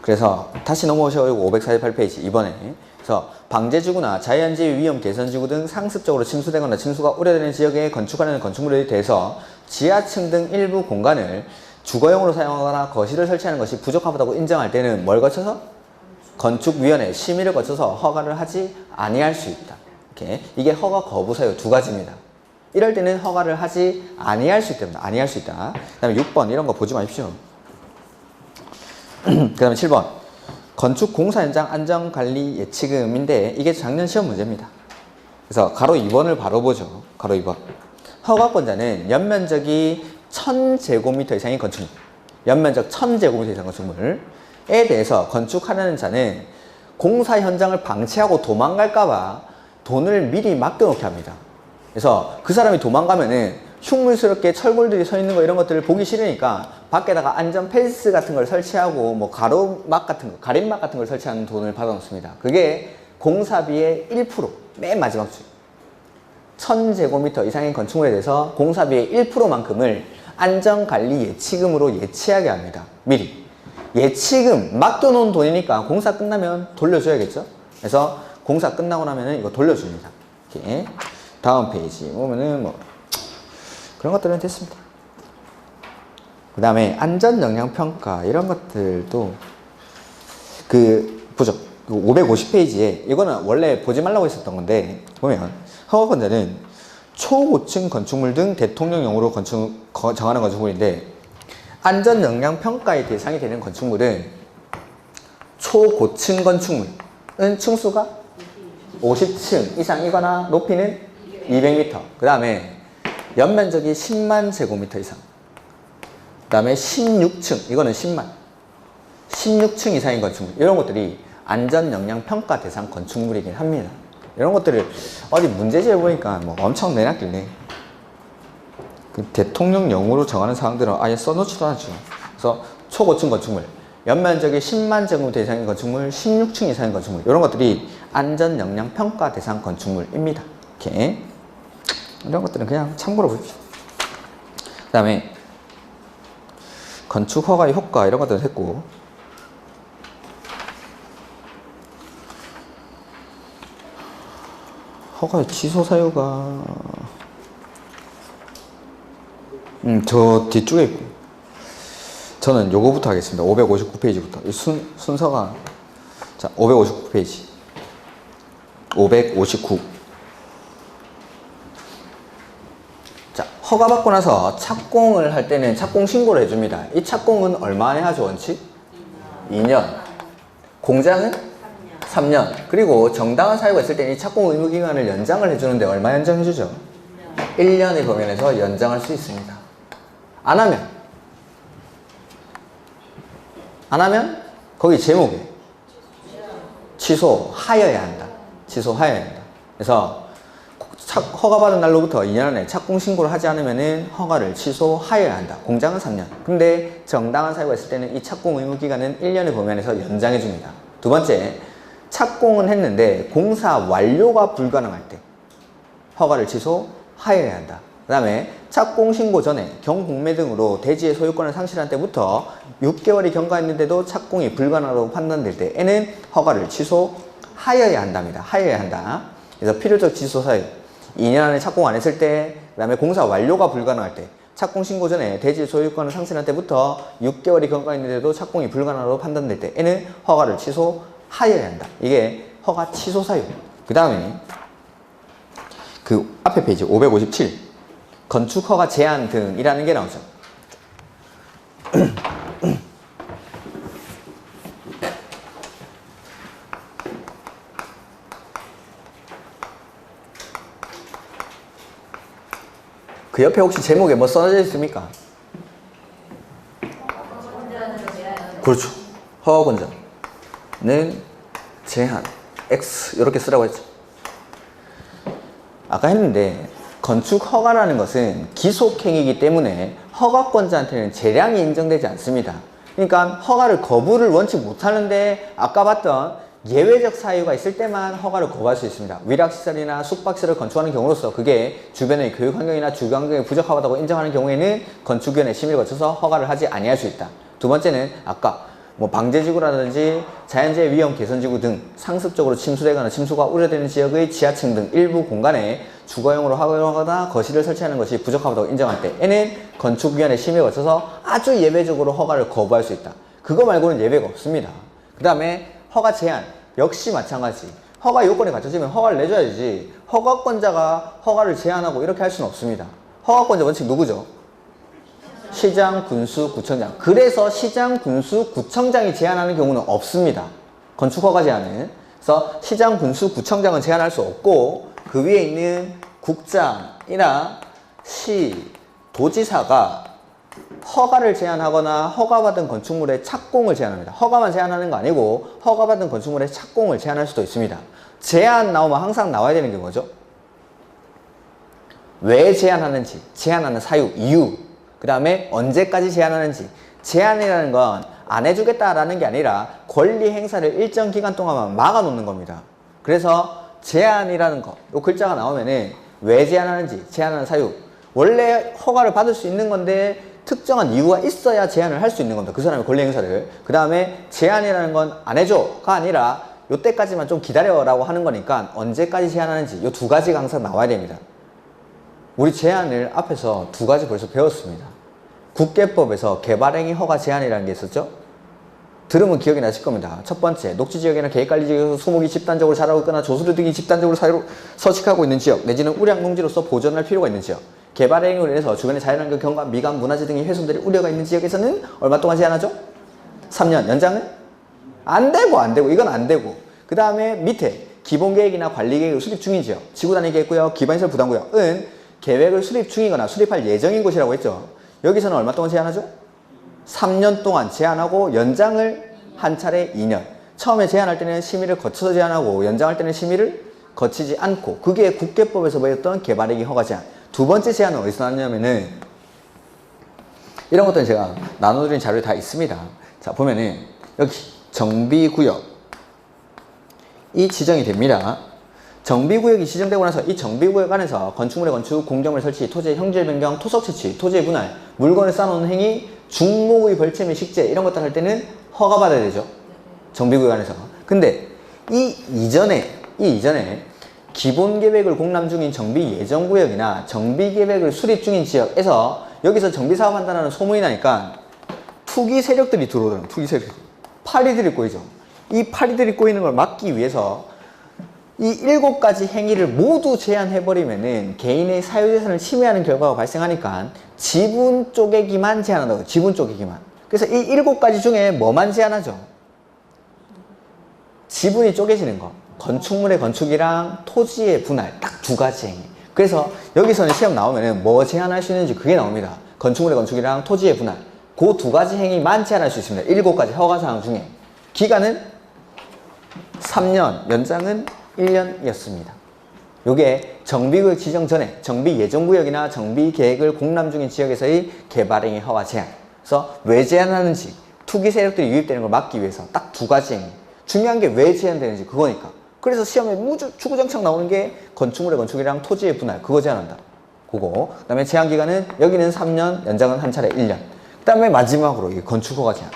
그래서 다시 넘어오셔가지고 548페이지, 이번에. 그래서 방제지구나 자연재해 위험 개선지구 등 상습적으로 침수되거나 침수가 우려되는 지역에 건축하는 건축물에 대해서 지하층 등 일부 공간을 주거용으로 사용하거나 거실을 설치하는 것이 부적합하다고 인정할 때는 뭘 거쳐서? 건축위원회 심의를 거쳐서 허가를 하지 아니할 수 있다. 이렇게. 이게 허가 거부 사유 두 가지입니다. 이럴 때는 허가를 하지 아니할 수 있답니다. 아니할 수 있다. 그 다음에 6번 이런 거 보지 마십시오. 그 다음에 7번. 건축 공사 현장 안전관리 예치금인데 이게 작년 시험 문제입니다. 그래서 가로 2번을 바로 보죠. 가로 2번. 허가권자는 연면적이 1000제곱미터 이상의 건축물, 연면적 1000제곱미터 이상 건축물에 대해서 건축하려는 자는 공사 현장을 방치하고 도망갈까봐 돈을 미리 맡겨놓게 합니다. 그래서 그 사람이 도망가면은 흉물스럽게 철골들이 서 있는 거 이런 것들을 보기 싫으니까 밖에다가 안전 펜스 같은 걸 설치하고 뭐 가로막 같은 거, 가림막 같은 걸 설치하는 돈을 받아놓습니다. 그게 공사비의 1%, 맨 마지막 줄. 1000제곱미터 이상의 건축물에 대해서 공사비의 1%만큼을 안전관리 예치금으로 예치하게 합니다. 미리. 예치금, 맡겨놓은 돈이니까 공사 끝나면 돌려줘야겠죠? 그래서 공사 끝나고 나면 이거 돌려줍니다. 이렇게. 다음 페이지 보면은 뭐 그런 것들은 됐습니다. 그 다음에 안전영향평가 이런 것들도 보죠. 550페이지에 이거는 원래 보지 말라고 했었던 건데 보면 허가권자는 초고층 건축물 등 대통령용으로 정하는 건축물인데 안전영향평가의 대상이 되는 건축물은 초고층 건축물은 층수가 50층 이상이거나 높이는 200m. 그 다음에 연면적이 10만 제곱미터 이상. 그 다음에 16층, 이거는 10만. 16층 이상인 건축물. 이런 것들이 안전영향평가 대상 건축물이긴 합니다. 이런 것들을 어디 문제지에 보니까 뭐 엄청 내놨길래 그 대통령령으로 정하는 사항들은 아예 써놓지도 않죠. 그래서 초고층 건축물, 연면적이 10만 제곱미터 이상인 건축물, 16층 이상인 건축물 이런 것들이 안전영향평가 대상 건축물입니다. 이렇게 이런 것들은 그냥 참고로 보십시오. 그 다음에 건축 허가의 효과 이런 것들은 했고 허가의 취소 사유가 저 뒤쪽에 있고 저는 요거부터 하겠습니다. 559페이지부터 이 순서가 자 559페이지 559 자, 허가받고 나서 착공을 할 때는 착공 신고를 해줍니다. 이 착공은 얼마나 하죠, 원칙? 2년. 공장은? 3년. 그리고 정당한 사유가 있을 때는 이 착공 의무 기간을 연장을 해주는데 얼마 연장해주죠? 1년의 범위에서 연장할 수 있습니다. 안 하면 거기 제목에 취소하여야 한다. 취소하여야 한다. 그래서 허가받은 날로부터 2년 안에 착공 신고를 하지 않으면 허가를 취소하여야 한다. 공장은 3년. 근데 정당한 사유가 있을 때는 이 착공 의무 기간은 1년의 범위 안에서 연장해 줍니다. 두 번째, 착공은 했는데 공사 완료가 불가능할 때 허가를 취소하여야 한다. 그 다음에 착공 신고 전에 경공매 등으로 대지의 소유권을 상실한 때부터 6개월이 경과했는데도 착공이 불가능하다고 판단될 때에는 허가를 취소하여야 한답니다. 하여야 한다. 그래서 필요적 취소 사유 2년 안에 착공 안 했을 때, 그 다음에 공사 완료가 불가능할 때, 착공 신고 전에 대지 소유권을 상실할 때부터 6개월이 경과했는데도 착공이 불가능하다고 판단될 때에는 허가를 취소하여야 한다. 이게 허가 취소 사유. 그 다음에 그 앞에 페이지 557 건축 허가 제한 등이라는 게 나오죠. 그 옆에 혹시 제목에 뭐 써져 있습니까? 그렇죠. 허가권자는 제한 X 이렇게 쓰라고 했죠. 아까 했는데 건축 허가라는 것은 기속행위이기 때문에 허가권자한테는 재량이 인정되지 않습니다. 그러니까 허가를 거부를 원치 못하는데 아까 봤던 예외적 사유가 있을 때만 허가를 거부할 수 있습니다. 위락시설이나 숙박시설을 건축하는 경우로서 그게 주변의 교육환경이나 주거환경이 부적합하다고 인정하는 경우에는 건축위원회 심의를 거쳐서 허가를 하지 아니할 수 있다. 두 번째는 아까 뭐 방제지구라든지 자연재해 위험 개선지구 등 상습적으로 침수되거나 침수가 우려되는 지역의 지하층 등 일부 공간에 주거용으로 활용하거나 거실을 설치하는 것이 부적합하다고 인정할 때에는 건축위원회 심의를 거쳐서 아주 예외적으로 허가를 거부할 수 있다. 그거 말고는 예외가 없습니다. 그 다음에 허가 제한 역시 마찬가지. 허가 요건이 갖춰지면 허가를 내줘야지 허가권자가 허가를 제한하고 이렇게 할 수는 없습니다. 허가권자 원칙 누구죠? 시장, 군수, 구청장. 그래서 시장, 군수, 구청장이 제한하는 경우는 없습니다. 건축허가 제한은. 그래서 시장, 군수, 구청장은 제한할 수 없고 그 위에 있는 국장이나 시, 도지사가 허가를 제한하거나 허가받은 건축물의 착공을 제한합니다. 허가만 제한하는 거 아니고 허가받은 건축물의 착공을 제한할 수도 있습니다. 제한 나오면 항상 나와야 되는 게 뭐죠? 왜 제한하는지, 제한하는 사유, 이유, 그 다음에 언제까지 제한하는지. 제한이라는 건 안 해주겠다라는 게 아니라 권리 행사를 일정 기간 동안만 막아놓는 겁니다. 그래서 제한이라는 거, 요 글자가 나오면은 왜 제한하는지, 제한하는 사유. 원래 허가를 받을 수 있는 건데 특정한 이유가 있어야 제한을 할 수 있는 겁니다. 그 사람의 권리 행사를. 그 다음에 제한이라는 건 안 해줘가 아니라 요때까지만 좀 기다려라고 하는 거니까 언제까지 제한하는지 요 두 가지가 항상 나와야 됩니다. 우리 제한을 앞에서 두 가지 벌써 배웠습니다. 국계법에서 개발행위 허가 제한이라는 게 있었죠? 들으면 기억이 나실 겁니다. 첫 번째, 녹지지역이나 계획관리지역에서 수목이 집단적으로 자라고 있거나 조수류 등이 집단적으로 서식하고 있는 지역 내지는 우량농지로서 보존할 필요가 있는 지역. 개발행위로 인해서 주변의 자연환경, 경관, 미관, 문화재 등의 훼손될 우려가 있는 지역에서는 얼마 동안 제한하죠? 3년. 연장은? 안 되고. 이건 안 되고. 그 다음에 밑에 기본계획이나 관리계획을 수립 중인 지역, 지구단위 계획구역, 기반시설 부담구역은 계획을 수립 중이거나 수립할 예정인 곳이라고 했죠. 여기서는 얼마 동안 제한하죠? 3년 동안 제한하고 연장을 한 차례 2년. 처음에 제한할 때는 심의를 거쳐서 제한하고 연장할 때는 심의를 거치지 않고, 그게 국계법에서 배웠던 개발행위 허가 제한. 두 번째 제한은 어디서 나왔냐면은 이런 것들은 제가 나눠드린 자료에 다 있습니다. 자, 보면은 여기 정비구역 이 지정이 됩니다. 정비구역이 지정되고 나서 이 정비구역 안에서 건축물의 건축, 공정물 설치, 토지의 형질 변경, 토석 채취, 토지의 분할, 물건을 쌓아놓는 행위, 중목의 벌채 및 식재 이런 것들 할 때는 허가받아야 되죠. 정비구역 안에서. 근데 이 이전에 기본계획을 공람 중인 정비예정구역이나 정비계획을 수립 중인 지역에서 여기서 정비사업한다는 소문이 나니까 투기 세력들이 들어오더라고요. 투기 세력들이. 파리들이 꼬이죠. 이 파리들이 꼬이는 걸 막기 위해서 이 7가지 행위를 모두 제한해버리면은 개인의 사유재산을 침해하는 결과가 발생하니까 지분 쪼개기만 제한한다고. 지분 쪼개기만. 그래서 이 7가지 중에 뭐만 제한하죠? 지분이 쪼개지는 거. 건축물의 건축이랑 토지의 분할. 딱 2가지 행위. 그래서 여기서는 시험 나오면은 뭐 제한할 수 있는지 그게 나옵니다. 건축물의 건축이랑 토지의 분할. 그 2가지 행위만 제한할 수 있습니다. 7가지 허가사항 중에. 기간은 3년, 연장은 1년이었습니다. 요게 정비구역 지정 전에 정비예정구역이나 정비계획을 공람 중인 지역에서의 개발행위 허가 제한. 그래서 왜 제한하는지, 투기 세력들이 유입되는 걸 막기 위해서 딱 2가지 행위. 중요한 게 왜 제한되는지 그거니까. 그래서 시험에 주구장창 나오는 게 건축물의 건축이랑 토지의 분할, 그거 제한한다. 그거. 그 다음에 제한기간은 여기는 3년, 연장은 한 차례 1년. 그 다음에 마지막으로 이 건축허가 제한.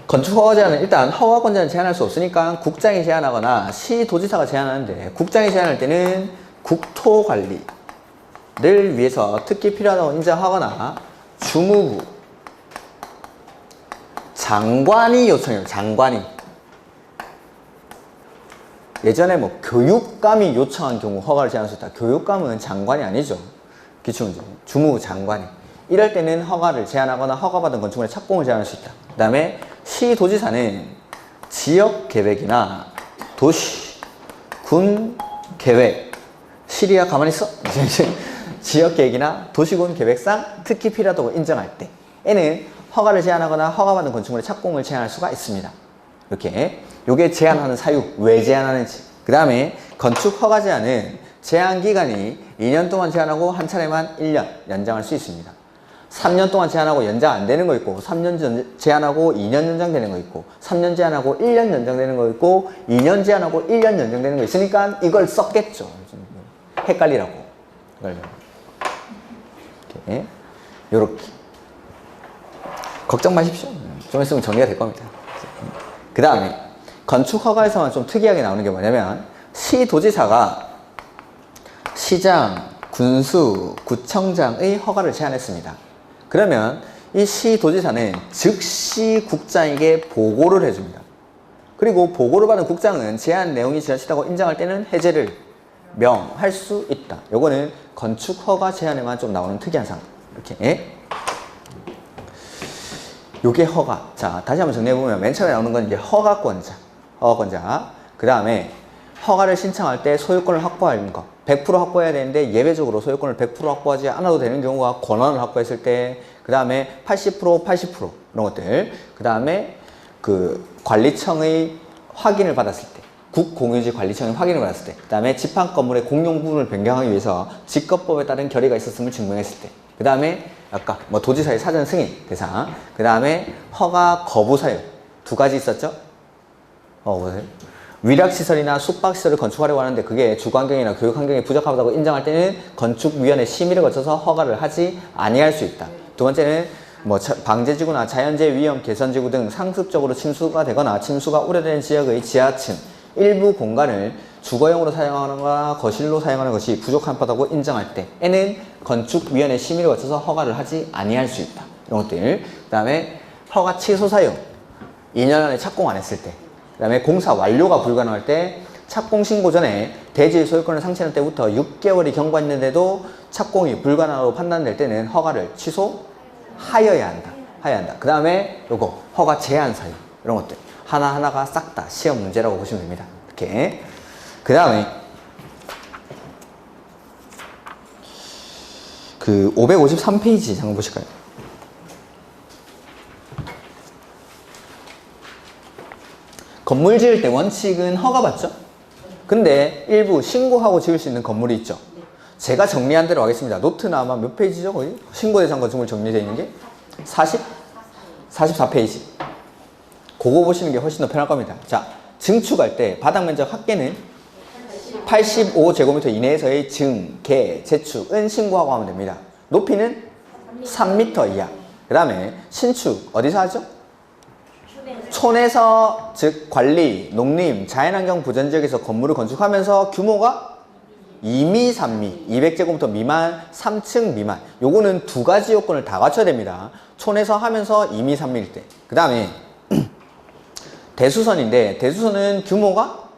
건축허가 제한은 일단 허가권자는 제한할 수 없으니까 국장이 제한하거나 시도지사가 제한하는데, 국장이 제한할 때는 국토관리를 위해서 특히 필요하다고 인정하거나 주무부, 장관이 요청해요. 장관이. 예전에 뭐 교육감이 요청한 경우 허가를 제한할 수 있다. 교육감은 장관이 아니죠. 기초문제. 주무부 장관이. 이럴 때는 허가를 제한하거나 허가받은 건축물의 착공을 제한할 수 있다. 그 다음에 시도지사는 지역계획이나 도시, 군 계획, 시리야 가만히 있어? 지역계획이나 도시군 계획상 특히 필요하다고 인정할 때에는 허가를 제한하거나 허가받은 건축물의 착공을 제한할 수가 있습니다. 이렇게. 요게 제한하는 사유, 왜 제한하는지. 그 다음에 건축허가 제한은 제한기간이 2년 동안 제한하고 한 차례만 1년 연장할 수 있습니다. 3년 동안 제한하고 연장 안 되는 거 있고, 3년 제한하고 2년 연장되는 거 있고, 3년 제한하고 1년 연장되는 거 있고, 2년 제한하고 1년 연장되는 거 있으니까 이걸 썼겠죠. 헷갈리라고. 이렇게. 요렇게. 걱정 마십시오. 좀 있으면 정리가 될 겁니다. 그 다음에 건축허가에서만 좀 특이하게 나오는 게 뭐냐면, 시도지사가 시장, 군수, 구청장의 허가를 제한했습니다. 그러면 이 시도지사는 즉시 국장에게 보고를 해줍니다. 그리고 보고를 받은 국장은 제한 내용이 지나치다고 인정할 때는 해제를 명할 수 있다. 요거는 건축 허가 제한에만 좀 나오는 특이한 사항. 이렇게. 요게 허가. 자, 다시 한번 정리해보면 맨 처음에 나오는 건 이제 허가권자. 허가권자. 그 다음에 허가를 신청할 때 소유권을 확보하는 거. 100% 확보해야 되는데 예외적으로 소유권을 100% 확보하지 않아도 되는 경우가 권한을 확보했을 때, 그 다음에 80%, 80% 이런 것들. 그 다음에 그 관리청의 확인을 받았을 때, 국공유지 관리청의 확인을 받았을 때, 그 다음에 집합 건물의 공용 부분을 변경하기 위해서 직거법에 따른 결의가 있었음을 증명했을 때, 그 다음에 아까 뭐 도지사의 사전 승인 대상, 그 다음에 허가 거부 사유 두 가지 있었죠? 보세요. 위락시설이나 숙박시설을 건축하려고 하는데 그게 주거환경이나 교육환경이 부적합하다고 인정할 때는 건축위원회 심의를 거쳐서 허가를 하지 아니할 수 있다. 두 번째는 뭐 방제지구나 자연재해 위험 개선지구 등 상습적으로 침수가 되거나 침수가 우려되는 지역의 지하층 일부 공간을 주거용으로 사용하거나 거실로 사용하는 것이 부족하다고 인정할 때에는 건축위원회 심의를 거쳐서 허가를 하지 아니할 수 있다. 이런 것들. 그 다음에 허가 취소 사유 2년 안에 착공 안 했을 때, 그 다음에 공사 완료가 불가능할 때, 착공 신고 전에 대지의 소유권을 상실할 때부터 6개월이 경과했는데도 착공이 불가능하다고 판단될 때는 허가를 취소하여야 한다. 그 다음에 요거 허가 제한 사유 이런 것들 하나하나가 싹 다 시험 문제라고 보시면 됩니다. 이렇게. 그 다음에 그 553페이지 잠깐 보실까요? 건물 지을 때 원칙은 허가받죠? 근데 일부 신고하고 지을 수 있는 건물이 있죠. 제가 정리한 대로 하겠습니다. 노트는 아마 몇 페이지죠? 거의? 신고 대상 건축물 정리되어 있는 게 44페이지. 그거 보시는 게 훨씬 더 편할 겁니다. 자, 증축할 때 바닥 면적 합계는 85제곱미터 이내에서의 증, 개, 재축은 신고하고 하면 됩니다. 높이는 3m 이하. 그 다음에 신축 어디서 하죠? 촌에서, 즉 관리, 농림, 자연환경 부전지역에서 건물을 건축하면서 규모가 2미, 3미, 200제곱미터 미만, 3층 미만. 요거는 두 가지 요건을 다 갖춰야 됩니다. 촌에서 하면서 2미, 3미일 때. 그 다음에 대수선인데 대수선은 규모가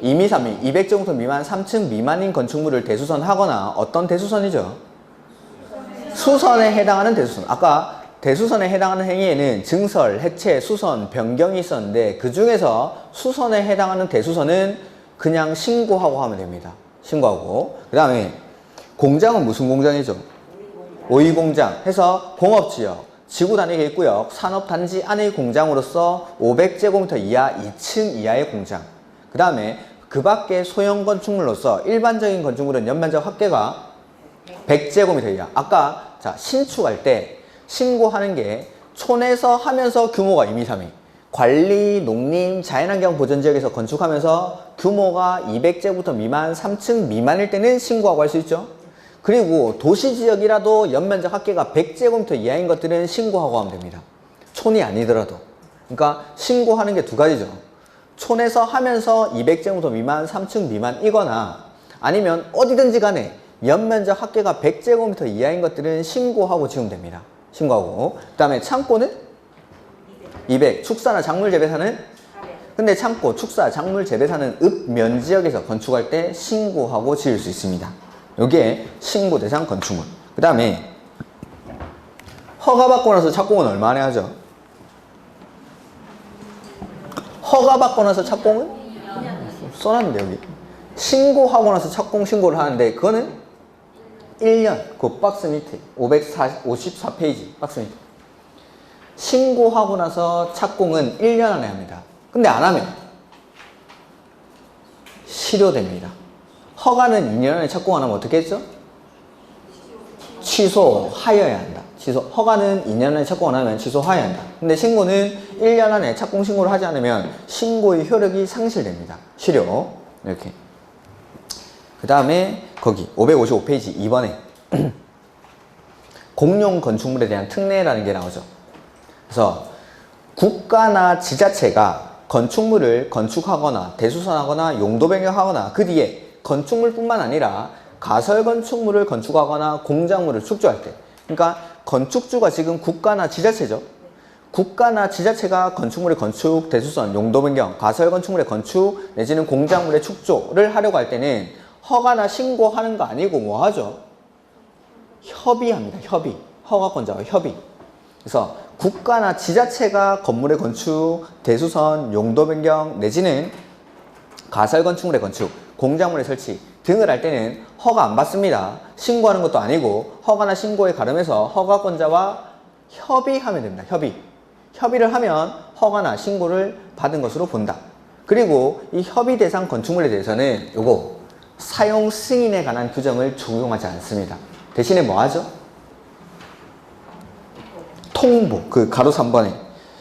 2미, 3미, 200제곱미터 미만, 3층 미만인 건축물을 대수선하거나 어떤 대수선이죠? 수선에 해당하는 대수선. 아까 대수선에 해당하는 행위에는 증설, 해체, 수선, 변경이 있었는데 그 중에서 수선에 해당하는 대수선은 그냥 신고하고 하면 됩니다. 신고하고. 그 다음에 공장은 무슨 공장이죠? 오이공장 해서 공업지역, 지구단위 계획구역, 산업단지 안의 공장으로서 500제곱미터 이하 2층 이하의 공장. 그 다음에 그 밖에 소형 건축물로서 일반적인 건축물은 연면적 합계가 100제곱미터 이하. 아까 자 신축할 때 신고하는 게 촌에서 하면서 규모가 2미, 3미. 관리, 농림, 자연환경 보전지역에서 건축하면서 규모가 200제곱미터 미만, 3층 미만일 때는 신고하고 할 수 있죠. 그리고 도시지역이라도 연면적 합계가 100제곱미터 이하인 것들은 신고하고 하면 됩니다. 촌이 아니더라도. 그러니까 신고하는 게 두 가지죠. 촌에서 하면서 200제곱미터 미만, 3층 미만이거나 아니면 어디든지 간에 연면적 합계가 100제곱미터 이하인 것들은 신고하고 지으면 됩니다. 신고하고. 그 다음에 창고는 200. 축사나 작물 재배사는 근데 창고, 축사, 작물 재배사는 읍면지역에서 건축할 때 신고하고 지을 수 있습니다. 요게 신고 대상 건축물. 그 다음에 허가받고 나서 착공은 얼마 만에 하죠? 허가받고 나서 착공은? 써놨는데 여기 신고하고 나서 착공 신고를 하는데 그거는 1년. 그 박스 밑에 554페이지 박스 밑에 신고하고 나서 착공은 1년 안에 합니다. 근데 안 하면 실효됩니다. 허가는 2년 안에 착공 안 하면 어떻게 했죠? 취소하여야 한다. 허가는 2년 안에 착공 안 하면 취소하여야 한다. 근데 신고는 1년 안에 착공 신고를 하지 않으면 신고의 효력이 상실됩니다. 실효. 이렇게. 그 다음에 거기 555페이지 2번에 공용 건축물에 대한 특례라는 게 나오죠. 그래서 국가나 지자체가 건축물을 건축하거나 대수선하거나 용도 변경하거나 그 뒤에 건축물뿐만 아니라 가설 건축물을 건축하거나 공작물을 축조할 때, 그러니까 건축주가 지금 국가나 지자체죠. 국가나 지자체가 건축물의 건축, 대수선, 용도 변경, 가설 건축물의 건축 내지는 공작물의 축조를 하려고 할 때는 허가나 신고하는 거 아니고 뭐 하죠? 협의합니다. 협의. 허가권자와 협의. 그래서 국가나 지자체가 건물의 건축, 대수선, 용도 변경 내지는 가설 건축물의 건축, 공작물의 설치 등을 할 때는 허가 안 받습니다. 신고하는 것도 아니고 허가나 신고에 가름해서 허가권자와 협의하면 됩니다. 협의를 하면 허가나 신고를 받은 것으로 본다. 그리고 이 협의 대상 건축물에 대해서는 요거 사용 승인에 관한 규정을 적용하지 않습니다. 대신에 뭐 하죠? 통보, 그 가로 3번에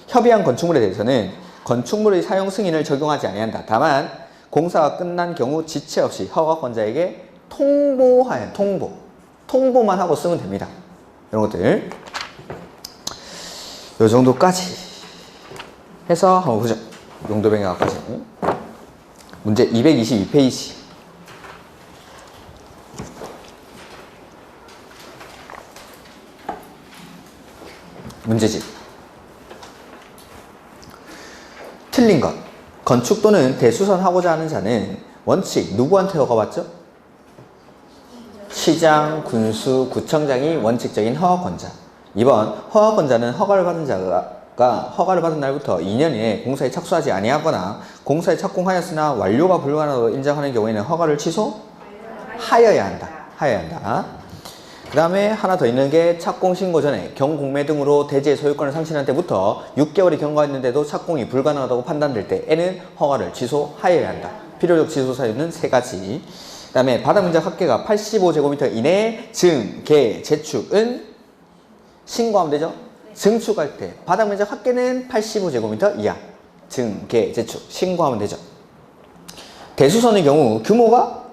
협의한 건축물에 대해서는 건축물의 사용 승인을 적용하지 아니한다. 다만 공사가 끝난 경우 지체 없이 허가권자에게 통보만 하고 쓰면 됩니다. 이런 것들 요 정도까지 해서 한번 보죠. 용도 변경까지. 문제 222페이지. 문제집. 틀린 것. 건축 또는 대수선 하고자 하는 자는 원칙 누구한테 허가받죠? 시장, 군수, 구청장이 원칙적인 허가권자. 2번 허가권자는 허가를 받은 자가 허가를 받은 날부터 2년 이내 공사에 착수하지 아니하거나 공사에 착공하였으나 완료가 불가능하다고 인정하는 경우에는 허가를 취소하여야 한다. 그 다음에 하나 더 있는 게 착공 신고 전에 경공매 등으로 대지의 소유권을 상실한 때부터 6개월이 경과했는데도 착공이 불가능하다고 판단될 때에는 허가를 취소하여야 한다. 필요적 취소 사유는 3가지. 그 다음에 바닥 면적 합계가 85제곱미터 이내 증개 재축은 신고하면 되죠? 증축할 때 바닥 면적 합계는 85제곱미터 이하 증개 재축 신고하면 되죠. 대수선의 경우 규모가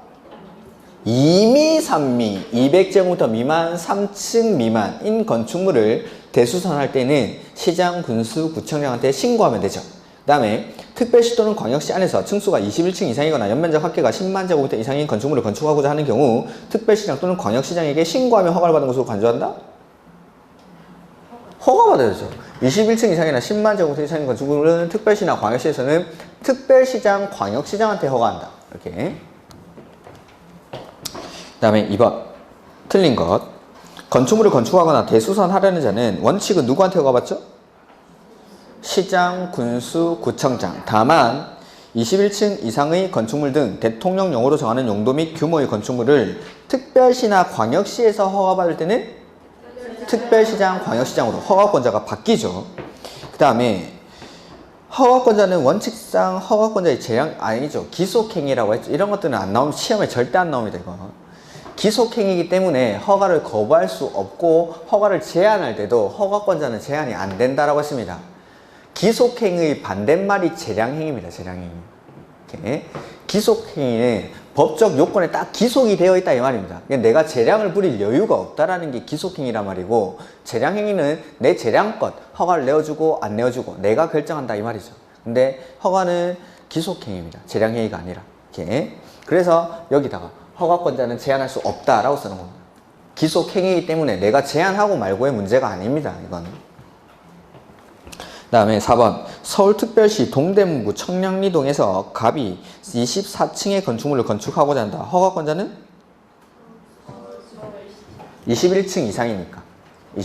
2미, 3미, 200제곱미터 미만, 3층 미만인 건축물을 대수선할 때는 시장, 군수, 구청장한테 신고하면 되죠. 그 다음에 특별시 또는 광역시 안에서 층수가 21층 이상이거나 연면적 합계가 10만 제곱미터 이상인 건축물을 건축하고자 하는 경우 특별시장 또는 광역시장에게 신고하며 허가를 받은 것으로 간주한다? 허가받아야죠. 21층 이상이나 10만 제곱미터 이상인 건축물은 특별시나 광역시에서는 특별시장, 광역시장한테 허가한다. 이렇게. 그 다음에 2번 틀린 것. 건축물을 건축하거나 대수선하려는 자는 원칙은 누구한테 허가받죠? 시장, 군수, 구청장. 다만 21층 이상의 건축물 등 대통령령으로 정하는 용도 및 규모의 건축물을 특별시나 광역시에서 허가받을 때는 특별시장, 광역시장으로 허가권자가 바뀌죠. 그 다음에 허가권자는 원칙상 허가권자의 재량 아니죠. 기속행위라고 했죠. 이런 것들은 안 나오면 시험에 절대 안 나옵니다. 이거. 기속행위이기 때문에 허가를 거부할 수 없고 허가를 제한할 때도 허가권자는 제한이 안 된다라고 했습니다. 기속행위의 반대말이 재량행위입니다. 재량행위. 이렇게. 기속행위는 법적 요건에 딱 기속이 되어 있다 이 말입니다. 내가 재량을 부릴 여유가 없다라는 게 기속행위란 말이고 재량행위는 내 재량껏 허가를 내어주고 안 내어주고 내가 결정한다 이 말이죠. 근데 허가는 기속행위입니다. 재량행위가 아니라. 이렇게. 그래서 여기다가 허가권자는 제한할 수 없다라고 쓰는 겁니다. 기속행위이기 때문에 내가 제한하고 말고의 문제가 아닙니다. 이건. 그 다음에 4번 서울특별시 동대문구 청량리동에서 갑이 24층의 건축물을 건축하고자 한다. 허가권자는? 21층 이상이니까. 그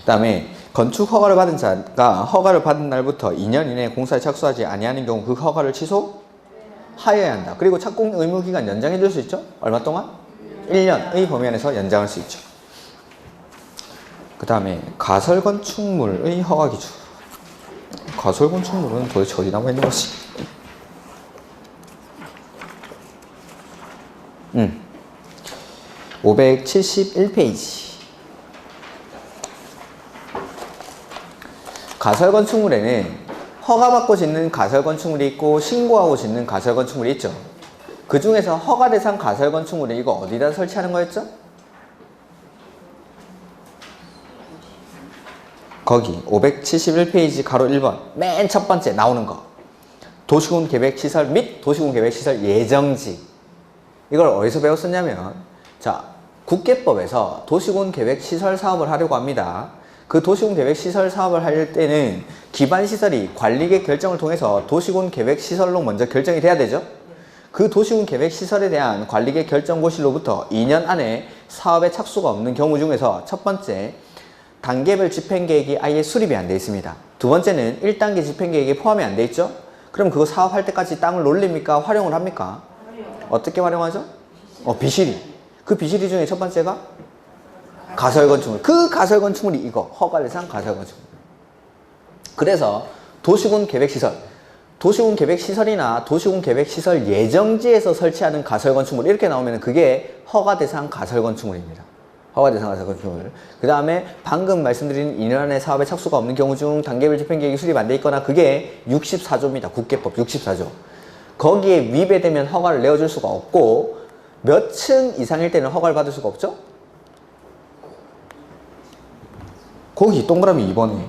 다음에 건축 허가를 받은 자가 허가를 받은 날부터 2년 이내에 공사에 착수하지 아니하는 경우 그 허가를 취소하여야 한다. 그리고 착공 의무 기간 연장해 줄 수 있죠? 얼마 동안? 1년의 범위 안에서 연장할 수 있죠. 그 다음에 가설건축물의 허가기준. 가설건축물은 도대체 어디 나와 있는 것이? 571페이지. 가설건축물에는 허가받고 짓는 가설건축물이 있고 신고하고 짓는 가설건축물이 있죠. 그 중에서 허가 대상 가설건축물은 이거 어디다 설치하는 거였죠? 거기 571페이지 가로 1번 맨 첫 번째 나오는 거 도시군 계획시설 및 도시군 계획시설 예정지. 이걸 어디서 배웠었냐면 자 국계법에서 도시군 계획시설 사업을 하려고 합니다. 그 도시군 계획 시설 사업을 할 때는 기반 시설이 관리계 결정을 통해서 도시군 계획 시설로 먼저 결정이 돼야 되죠. 그 도시군 계획 시설에 대한 관리계 결정고시로부터 2년 안에 사업에 착수가 없는 경우 중에서 첫 번째, 단계별 집행계획이 아예 수립이 안 돼 있습니다. 두 번째는 1단계 집행계획에 포함이 안 돼 있죠. 그럼 그거 사업할 때까지 땅을 놀립니까? 활용을 합니까? 어떻게 활용하죠? 비실이. 그 비실이 중에 첫 번째가 가설건축물. 그 가설건축물이 이거 허가대상 가설건축물. 그래서 도시군 계획시설, 도시군 계획시설이나 도시군 계획시설 예정지에서 설치하는 가설건축물 이렇게 나오면 그게 허가대상 가설건축물입니다. 허가대상 가설건축물. 그 다음에 방금 말씀드린 2년 안에 사업에 착수가 없는 경우 중 단계별 집행계획이 수립 안 돼 있거나 그게 64조입니다. 국계법 64조. 거기에 위배되면 허가를 내어줄 수가 없고 몇 층 이상일 때는 허가를 받을 수가 없죠? 거기 동그라미 2번에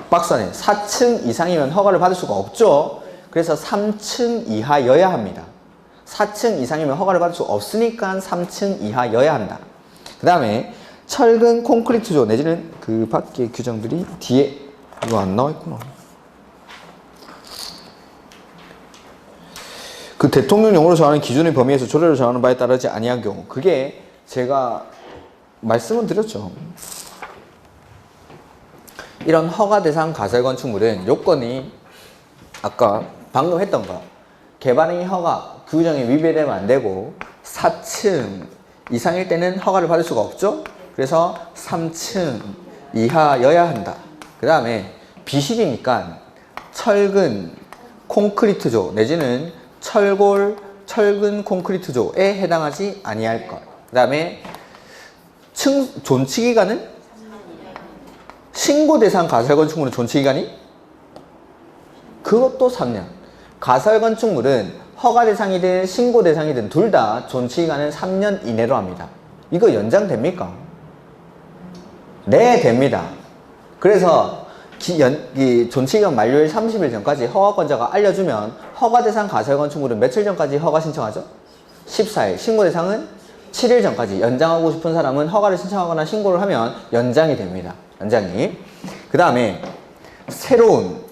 박스 안에 4층 이상이면 허가를 받을 수가 없죠? 그래서 3층 이하여야 합니다. 4층 이상이면 허가를 받을 수 없으니까 3층 이하여야 한다. 그 다음에 철근 콘크리트조 내지는 그 밖의 규정들이 뒤에 이거 안 나와 있구나. 그 대통령령으로 정하는 기준의 범위에서 조례로 정하는 바에 따르지 아니한 경우 그게 제가 말씀을 드렸죠. 이런 허가대상 가설건축물은 요건이 아까 방금 했던 거 개발행위 허가 규정에 위배되면 안 되고 4층 이상일 때는 허가를 받을 수가 없죠. 그래서 3층 이하여야 한다. 그 다음에 비실이니까 철근 콘크리트조 내지는 철근 콘크리트조에 해당하지 아니할 것. 그 다음에 존치기간은 신고대상 가설건축물은 존치기간이 그것도 3년. 가설건축물은 허가대상이든 신고대상이든 둘 다 존치기간은 3년 이내로 합니다. 이거 연장됩니까? 네, 됩니다. 그래서 존치기간 만료일 30일 전까지 허가권자가 알려주면 허가대상 가설건축물은 며칠 전까지 허가 신청하죠? 14일. 신고대상은 7일 전까지. 연장하고 싶은 사람은 허가를 신청하거나 신고를 하면 연장이 됩니다. 연장이. 그 다음에 새로운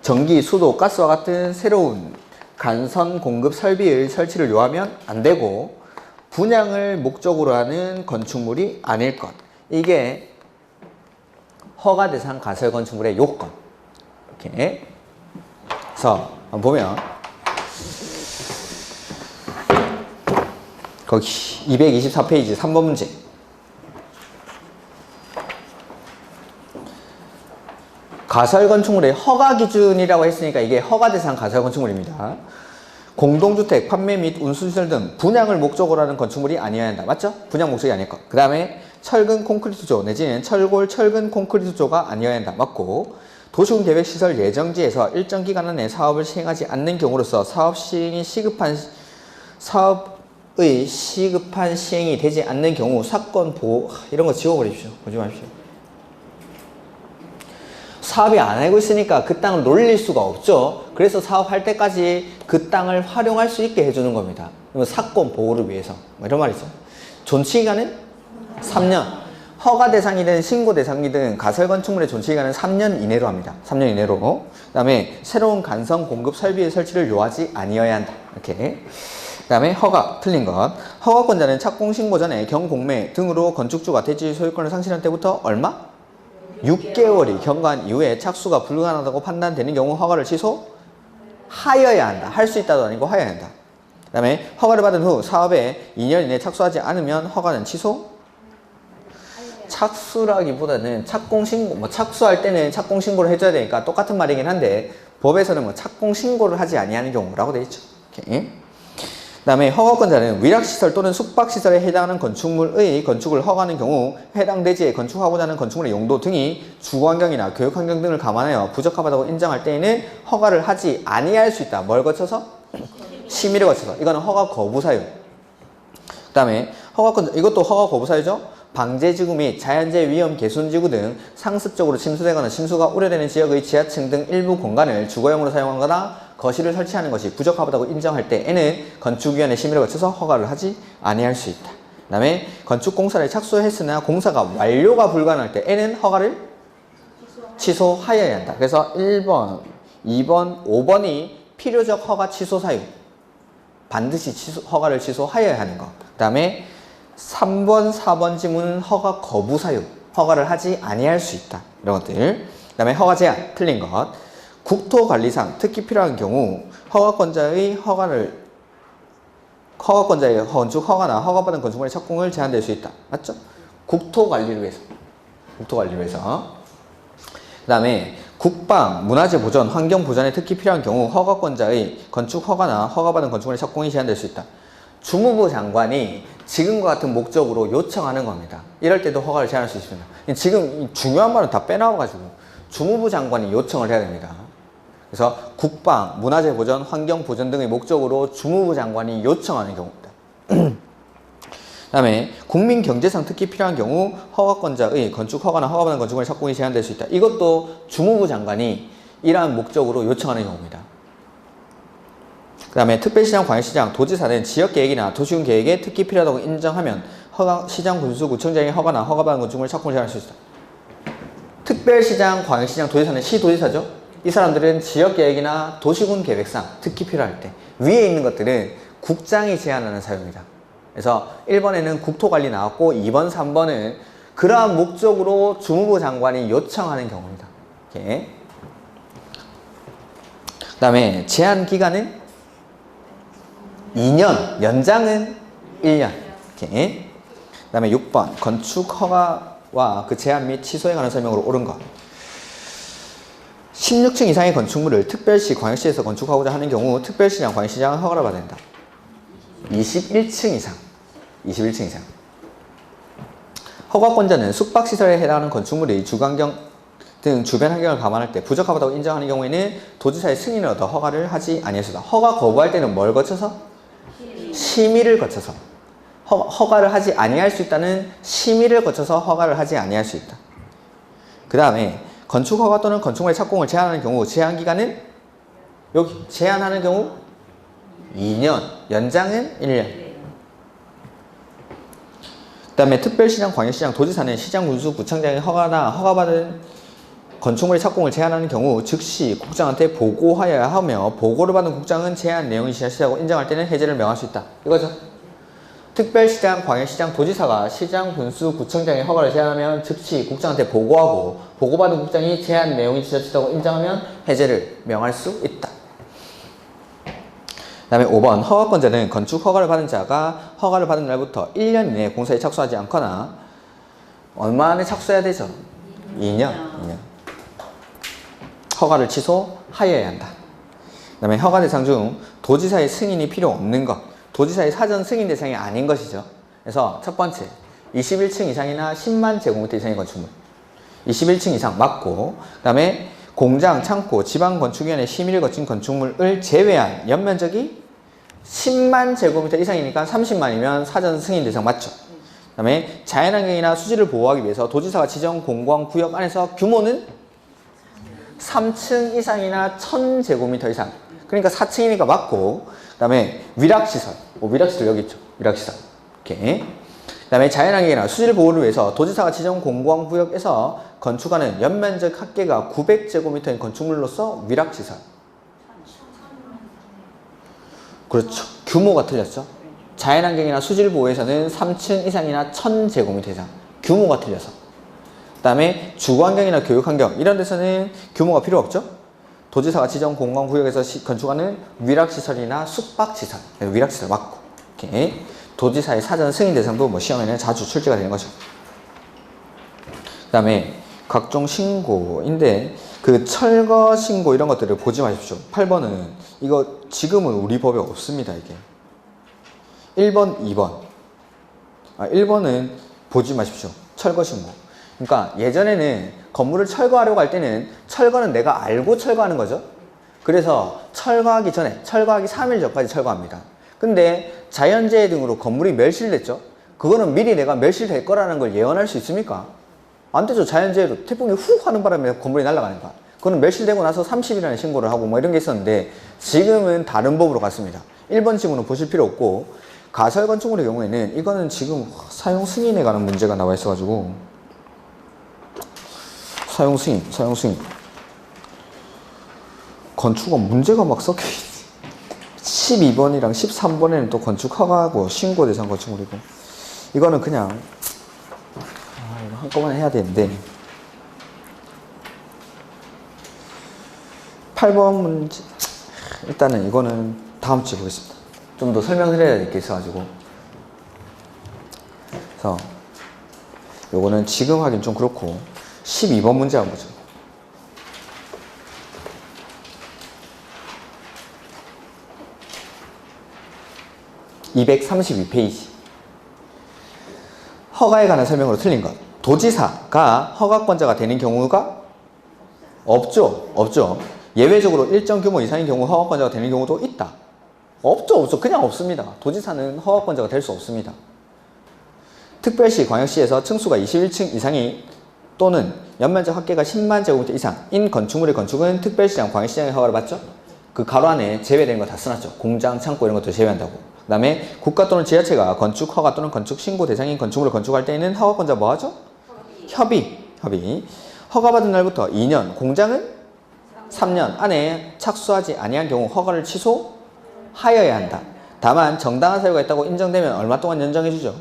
전기, 수도, 가스와 같은 새로운 간선 공급 설비의 설치를 요하면 안 되고 분양을 목적으로 하는 건축물이 아닐 것. 이게 허가대상 가설건축물의 요건. 이렇게. 그래서 한번 보면 거기 224페이지 3번 문제. 가설건축물의 허가기준이라고 했으니까 이게 허가대상 가설건축물입니다. 공동주택, 판매 및 운수시설 등 분양을 목적으로 하는 건축물이 아니어야 한다. 맞죠? 분양 목적이 아닐 것. 그 다음에 철근 콘크리트조 내지는 철근 콘크리트조가 아니어야 한다. 맞고 도시군 계획시설 예정지에서 일정 기간 안에 사업을 시행하지 않는 경우로서 사업의 시급한 시행이 되지 않는 경우 사건 보호 이런 거 지워버리십시오. 보지 마십시오. 사업이 안 하고 있으니까 그 땅을 놀릴 수가 없죠. 그래서 사업할 때까지 그 땅을 활용할 수 있게 해주는 겁니다. 사건 보호를 위해서 이런 말이죠. 존치기간은 3년. 허가 대상이든 신고 대상이든 가설건축물의 존치기간은 3년 이내로 합니다. 3년 이내로. 그 다음에 새로운 간선 공급 설비의 설치를 요하지 아니어야 한다. 이렇게. 그 다음에 허가, 틀린 것. 허가권자는 착공신고 전에 경공매 등으로 건축주가 대지 소유권을 상실한 때부터 얼마? 6개월이 경과한 이후에 착수가 불가능하다고 판단되는 경우 허가를 취소하여야 한다. 할 수 있다도 아니고 하여야 한다. 그 다음에 허가를 받은 후 사업에 2년 이내에 착수하지 않으면 허가는 취소? 착수라기보다는 착공신고, 착수할 때는 착공신고를 해줘야 되니까 똑같은 말이긴 한데 법에서는 착공신고를 하지 아니하는 경우라고 되어 있죠. 이렇게. 그 다음에 허가권자는 위락시설 또는 숙박시설에 해당하는 건축물의 건축을 허가하는 경우 해당 대지에 건축하고자 하는 건축물의 용도 등이 주거환경이나 교육환경 등을 감안하여 부적합하다고 인정할 때에는 허가를 하지 아니할 수 있다. 뭘 거쳐서? 심의를 거쳐서. 이거는 허가 거부 사유. 그 다음에 허가권자, 이것도 허가 거부 사유죠. 방제지구 및 자연재해 위험 개순지구 등 상습적으로 침수되거나 침수가 우려되는 지역의 지하층 등 일부 공간을 주거용으로 사용하거나 거실을 설치하는 것이 부적합하다고 인정할 때에는 건축위원회 심의를 거쳐서 허가를 하지 아니할 수 있다. 다음에 건축공사를 착수했으나 공사가 완료가 불가능할 때 N은 허가를 취소하여야 한다. 그래서 1번, 2번, 5번이 필요적 허가 취소 사유. 반드시 허가를 취소하여야 하는 것. 그 다음에 3번, 4번 지문은 허가 거부 사유. 허가를 하지 아니할 수 있다. 이런 것들. 그 다음에 허가 제한. 틀린 것. 국토관리상 특히 필요한 경우 허가권자의 건축 허가나 허가받은 건축물의 착공을 제한될 수 있다. 맞죠? 국토관리를 위해서. 그 다음에 국방, 문화재 보전, 환경 보전에 특히 필요한 경우 허가권자의 건축 허가나 허가받은 건축물의 착공이 제한될 수 있다. 주무부 장관이 지금과 같은 목적으로 요청하는 겁니다. 이럴 때도 허가를 제한할 수 있습니다. 지금 중요한 말은 다 빼놔가지고 주무부 장관이 요청을 해야 됩니다. 그래서 국방, 문화재 보전, 환경 보전 등의 목적으로 주무부 장관이 요청하는 경우입니다. 그 다음에 국민 경제상 특히 필요한 경우 허가권자의 건축 허가나 허가받은 건축물의 착공이 제한될 수 있다. 이것도 주무부 장관이 이러한 목적으로 요청하는 경우입니다. 그 다음에 특별시장, 광역시장, 도지사는 지역계획이나 도시군 계획에 특히 필요하다고 인정하면 시장, 군수, 구청장의 허가나 허가받은 건축물의 착공을 제한할 수 있다. 특별시장, 광역시장, 도지사는 시도지사죠. 이 사람들은 지역계획이나 도시군 계획상 특히 필요할 때 위에 있는 것들은 국장이 제한하는 사유입니다. 그래서 1번에는 국토관리 나왔고 2번, 3번은 그러한 목적으로 주무부 장관이 요청하는 경우입니다. 이렇게. 그 다음에 제한 기간은 2년, 연장은 1년. 이렇게. 그 다음에 6번 건축 허가와 그 제한 및 취소에 관한 설명으로 옳은 것. 16층 이상의 건축물을 특별시, 광역시에서 건축하고자 하는 경우 특별시장, 광역시장은 허가를 받아야 된다. 21층 이상. 허가권자는 숙박시설에 해당하는 건축물의 주관경 등 주변 환경을 감안할 때 부적합하다고 인정하는 경우에는 도지사의 승인을 얻어 허가를 하지 아니할 수 있다. 허가 거부할 때는 뭘 거쳐서? 심의를 거쳐서. 허가를 하지 아니할 수 있다는 심의를 거쳐서 허가를 하지 아니할 수 있다. 그 다음에 건축허가 또는 건축물의 착공을 제한하는 경우 제한기간은 여기 제한하는 경우 2년, 연장은 1년. 그 다음에 특별시장, 광역시장, 도지사는 시장, 군수, 구청장의 허가나 허가받은 건축물의 착공을 제한하는 경우 즉시 국장한테 보고하여야 하며 보고를 받은 국장은 제한 내용이 지자체라고 인정할 때는 해제를 명할 수 있다. 이거죠. 특별시장, 광역시장, 도지사가 시장, 군수, 구청장의 허가를 제한하면 즉시 국장한테 보고하고 보고받은 국장이 제한 내용이 지자체라고 인정하면 해제를 명할 수 있다. 그 다음에 5번 허가권자는 건축 허가를 받은 자가 허가를 받은 날부터 1년 이내에 공사에 착수하지 않거나 얼마 안에 착수해야 되죠? 2년. 허가를 취소하여야 한다. 그 다음에 허가 대상 중 도지사의 승인이 필요 없는 것, 도지사의 사전 승인 대상이 아닌 것이죠. 그래서 첫 번째 21층 이상이나 10만 제곱미터 이상의 건축물 21층 이상 맞고, 그 다음에 공장, 창고, 지방건축위원회 심의를 거친 건축물을 제외한 연면적이 10만 제곱미터 이상이니까 30만이면 사전 승인 대상 맞죠. 그 다음에 자연환경이나 수지를 보호하기 위해서 도지사가 지정 공공구역 안에서 규모는 3층 이상이나 1000제곱미터 이상. 그러니까 4층이니까 맞고, 그 다음에 위락시설. 위락시설 여기 있죠. 위락시설. 이렇게. 그 다음에 자연환경이나 수질 보호를 위해서 도지사가 지정 공공구역에서 건축하는 연면적 합계가 900제곱미터인 건축물로서 위락시설. 그렇죠. 규모가 틀렸죠. 자연환경이나 수질 보호에서는 3층 이상이나 1000제곱미터 이상. 규모가 틀려서. 그 다음에 주거환경이나 교육환경 이런 데서는 규모가 필요 없죠. 도지사가 지정 공공구역에서 건축하는 위락시설이나 숙박시설. 위락시설 맞고. 이렇게. 도지사의 사전 승인 대상도 뭐 시험에는 자주 출제가 되는 거죠. 그 다음에 각종 신고인데 그 철거 신고 이런 것들을 보지 마십시오. 8번은 이거 지금은 우리 법에 없습니다. 이게 1번, 2번 1번은 보지 마십시오. 철거 신고. 그러니까 예전에는 건물을 철거하려고 할 때는 철거는 내가 알고 철거하는 거죠. 그래서 철거하기 전에, 철거하기 3일 전까지 철거합니다. 근데 자연재해 등으로 건물이 멸실됐죠. 그거는 미리 내가 멸실될 거라는 걸 예언할 수 있습니까? 안 되죠. 자연재해로 태풍이 훅 하는 바람에 건물이 날아가는 거야. 그거는 멸실되고 나서 30일이라는 신고를 하고 뭐 이런 게 있었는데 지금은 다른 법으로 갔습니다. 1번 지문은 보실 필요 없고 가설 건축물의 경우에는 이거는 지금 사용 승인에 관한 문제가 나와 있어가지고 사용 승인 건축은 문제가 막 섞여 있네. 12번이랑 13번에는 또 건축 허가하고 신고 대상 건축물이고 이거는 그냥 이거 한꺼번에 해야 되는데 8번 문제 일단은 이거는 다음 주에 보겠습니다. 좀 더 설명을 해야 될 게 있어가지고 그래서 요거는 지금 하긴 좀 그렇고 12번 문제 한번 보죠. (232페이지) 허가에 관한 설명으로 틀린 것. 도지사가 허가권자가 되는 경우가 없죠. 예외적으로 일정 규모 이상인 경우 허가권자가 되는 경우도 있다. 없죠. 그냥 없습니다. 도지사는 허가권자가 될 수 없습니다. 특별시, 광역시에서 층수가 21층 이상이 또는 연면적 합계가 10만 제곱미터 이상인 건축물의 건축은 특별시장, 광역시장의 허가를 받죠. 그 가로 안에 제외된 거 다 써놨죠. 공장, 창고 이런 것들 제외한다고. 그 다음에 국가 또는 지자체가 건축 허가 또는 건축 신고 대상인 건축물을 건축할 때에는 허가권자 뭐 하죠? 협의. 허가받은 날부터 2년, 공장은 3년 안에 착수하지 아니한 경우 허가를 취소하여야 한다. 다만 정당한 사유가 있다고 인정되면 얼마 동안 연장해 주죠?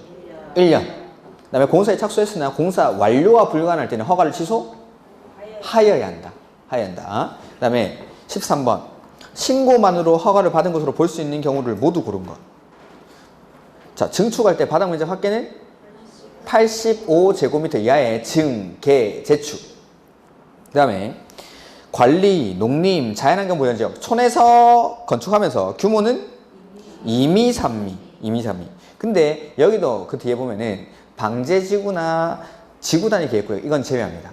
1년. 그 다음에 공사에 착수했으나 공사 완료가 불가능할 때는 허가를 취소하여야 한다. 그 다음에 13번 신고만으로 허가를 받은 것으로 볼 수 있는 경우를 모두 고른 것. 자, 증축할 때 바닥 면적 합계는 85제곱미터 이하의 증, 개, 재축. 그 다음에 관리, 농림, 자연환경 보전지역, 촌에서 건축하면서 규모는 2미, 3미. 근데 여기도 그 뒤에 보면은 방제지구나 지구단위 계획구역 이건 제외합니다.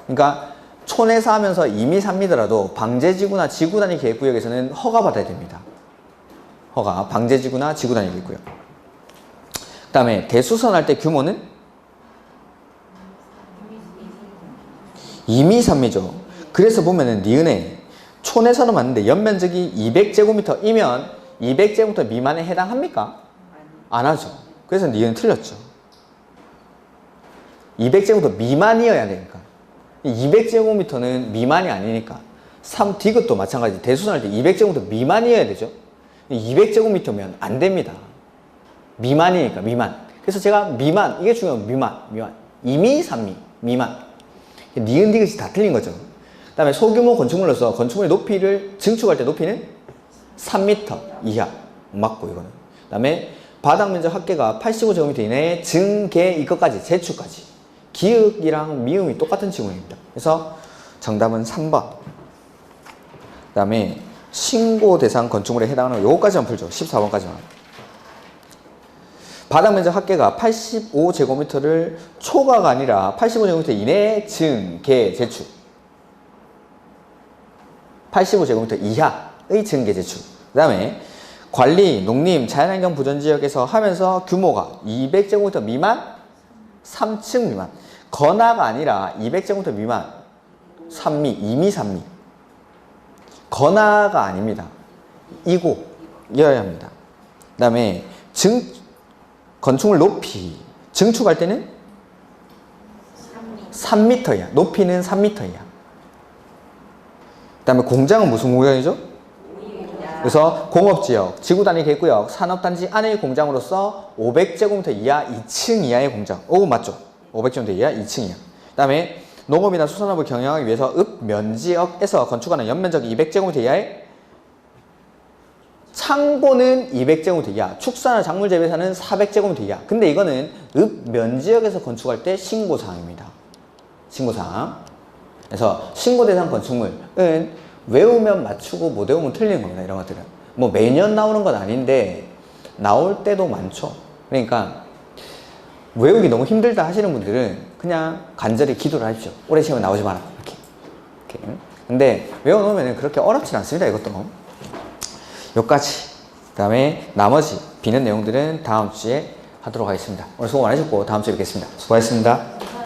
그러니까 촌에서 하면서 2미, 3미더라도 방제지구나 지구단위 계획구역에서는 허가받아야 됩니다. 허가, 방제지구나 지구단위 계획구역. 그 다음에 대수선 할 때 규모는 2미, 3미죠. 그래서 보면은 니은에 촌에서는 맞는데 연면적이 200제곱미터이면 200제곱미터 미만에 해당합니까? 안 하죠. 그래서 니은 틀렸죠. 200제곱미터 미만이어야 되니까. 200제곱미터는 미만이 아니니까. 3디귿도 마찬가지. 대수선할 때 200제곱미터 미만이어야 되죠. 200제곱미터면 안 됩니다. 미만이니까 미만. 그래서 제가 미만, 이게 중요한 미만. 2미, 3미, 미만. 니은 디귿이 다 틀린 거죠. 그 다음에 소규모 건축물로서 건축물의 높이를 증축할 때 높이는 3m 이하. 맞고 이거는. 그 다음에 바닥 면적 합계가 85제곱미터 이내에 증, 개, 이것까지, 재축까지. 기역이랑 미음이 똑같은 지문입니다. 그래서 정답은 3번. 그 다음에 신고 대상 건축물에 해당하는 요거까지만 풀죠. 14번까지만. 바닥 면적 합계가 85제곱미터를 초과가 아니라 85제곱미터 이내에 증, 개, 재축. 85제곱미터 이하의 증, 개, 재축. 그 다음에 관리, 농림, 자연환경 부전지역에서 하면서 규모가 200제곱미터 미만, 3층 미만. 건화가 아니라 200제곱미터 미만, 3미, 2미, 3미. 건화가 아닙니다. 이고여야 합니다. 그 다음에 건축물 높이, 증축할 때는 3m 이하. 높이는 3m 이하. 그 다음에 공장은 무슨 공장이죠? 그래서 공업지역, 지구단위 계획구역, 산업단지 안의 공장으로서 500제곱미터 이하 2층 이하의 공장. 오, 맞죠? 500제곱미터 이하 2층 이하. 그 다음에 농업이나 수산업을 경영하기 위해서 읍면지역에서 건축하는 연면적이 200제곱미터 이하의 창고는 200제곱미터 이하, 축사나 작물 재배사는 400제곱미터 이하. 근데 이거는 읍면지역에서 건축할 때 신고사항입니다. 신고사항. 그래서 신고 대상 건축물은 외우면 맞추고 못 외우면 틀리는 겁니다. 이런 것들은 뭐 매년 나오는 건 아닌데 나올 때도 많죠. 그러니까 외우기 너무 힘들다 하시는 분들은 그냥 간절히 기도를 하십시오. 올해 시험에 나오지 마라. 이렇게. 근데 외워놓으면 그렇게 어렵진 않습니다. 이것도 여기까지. 그 다음에 나머지 비는 내용들은 다음 주에 하도록 하겠습니다. 오늘 수고 많으셨고 다음 주에 뵙겠습니다. 수고하셨습니다.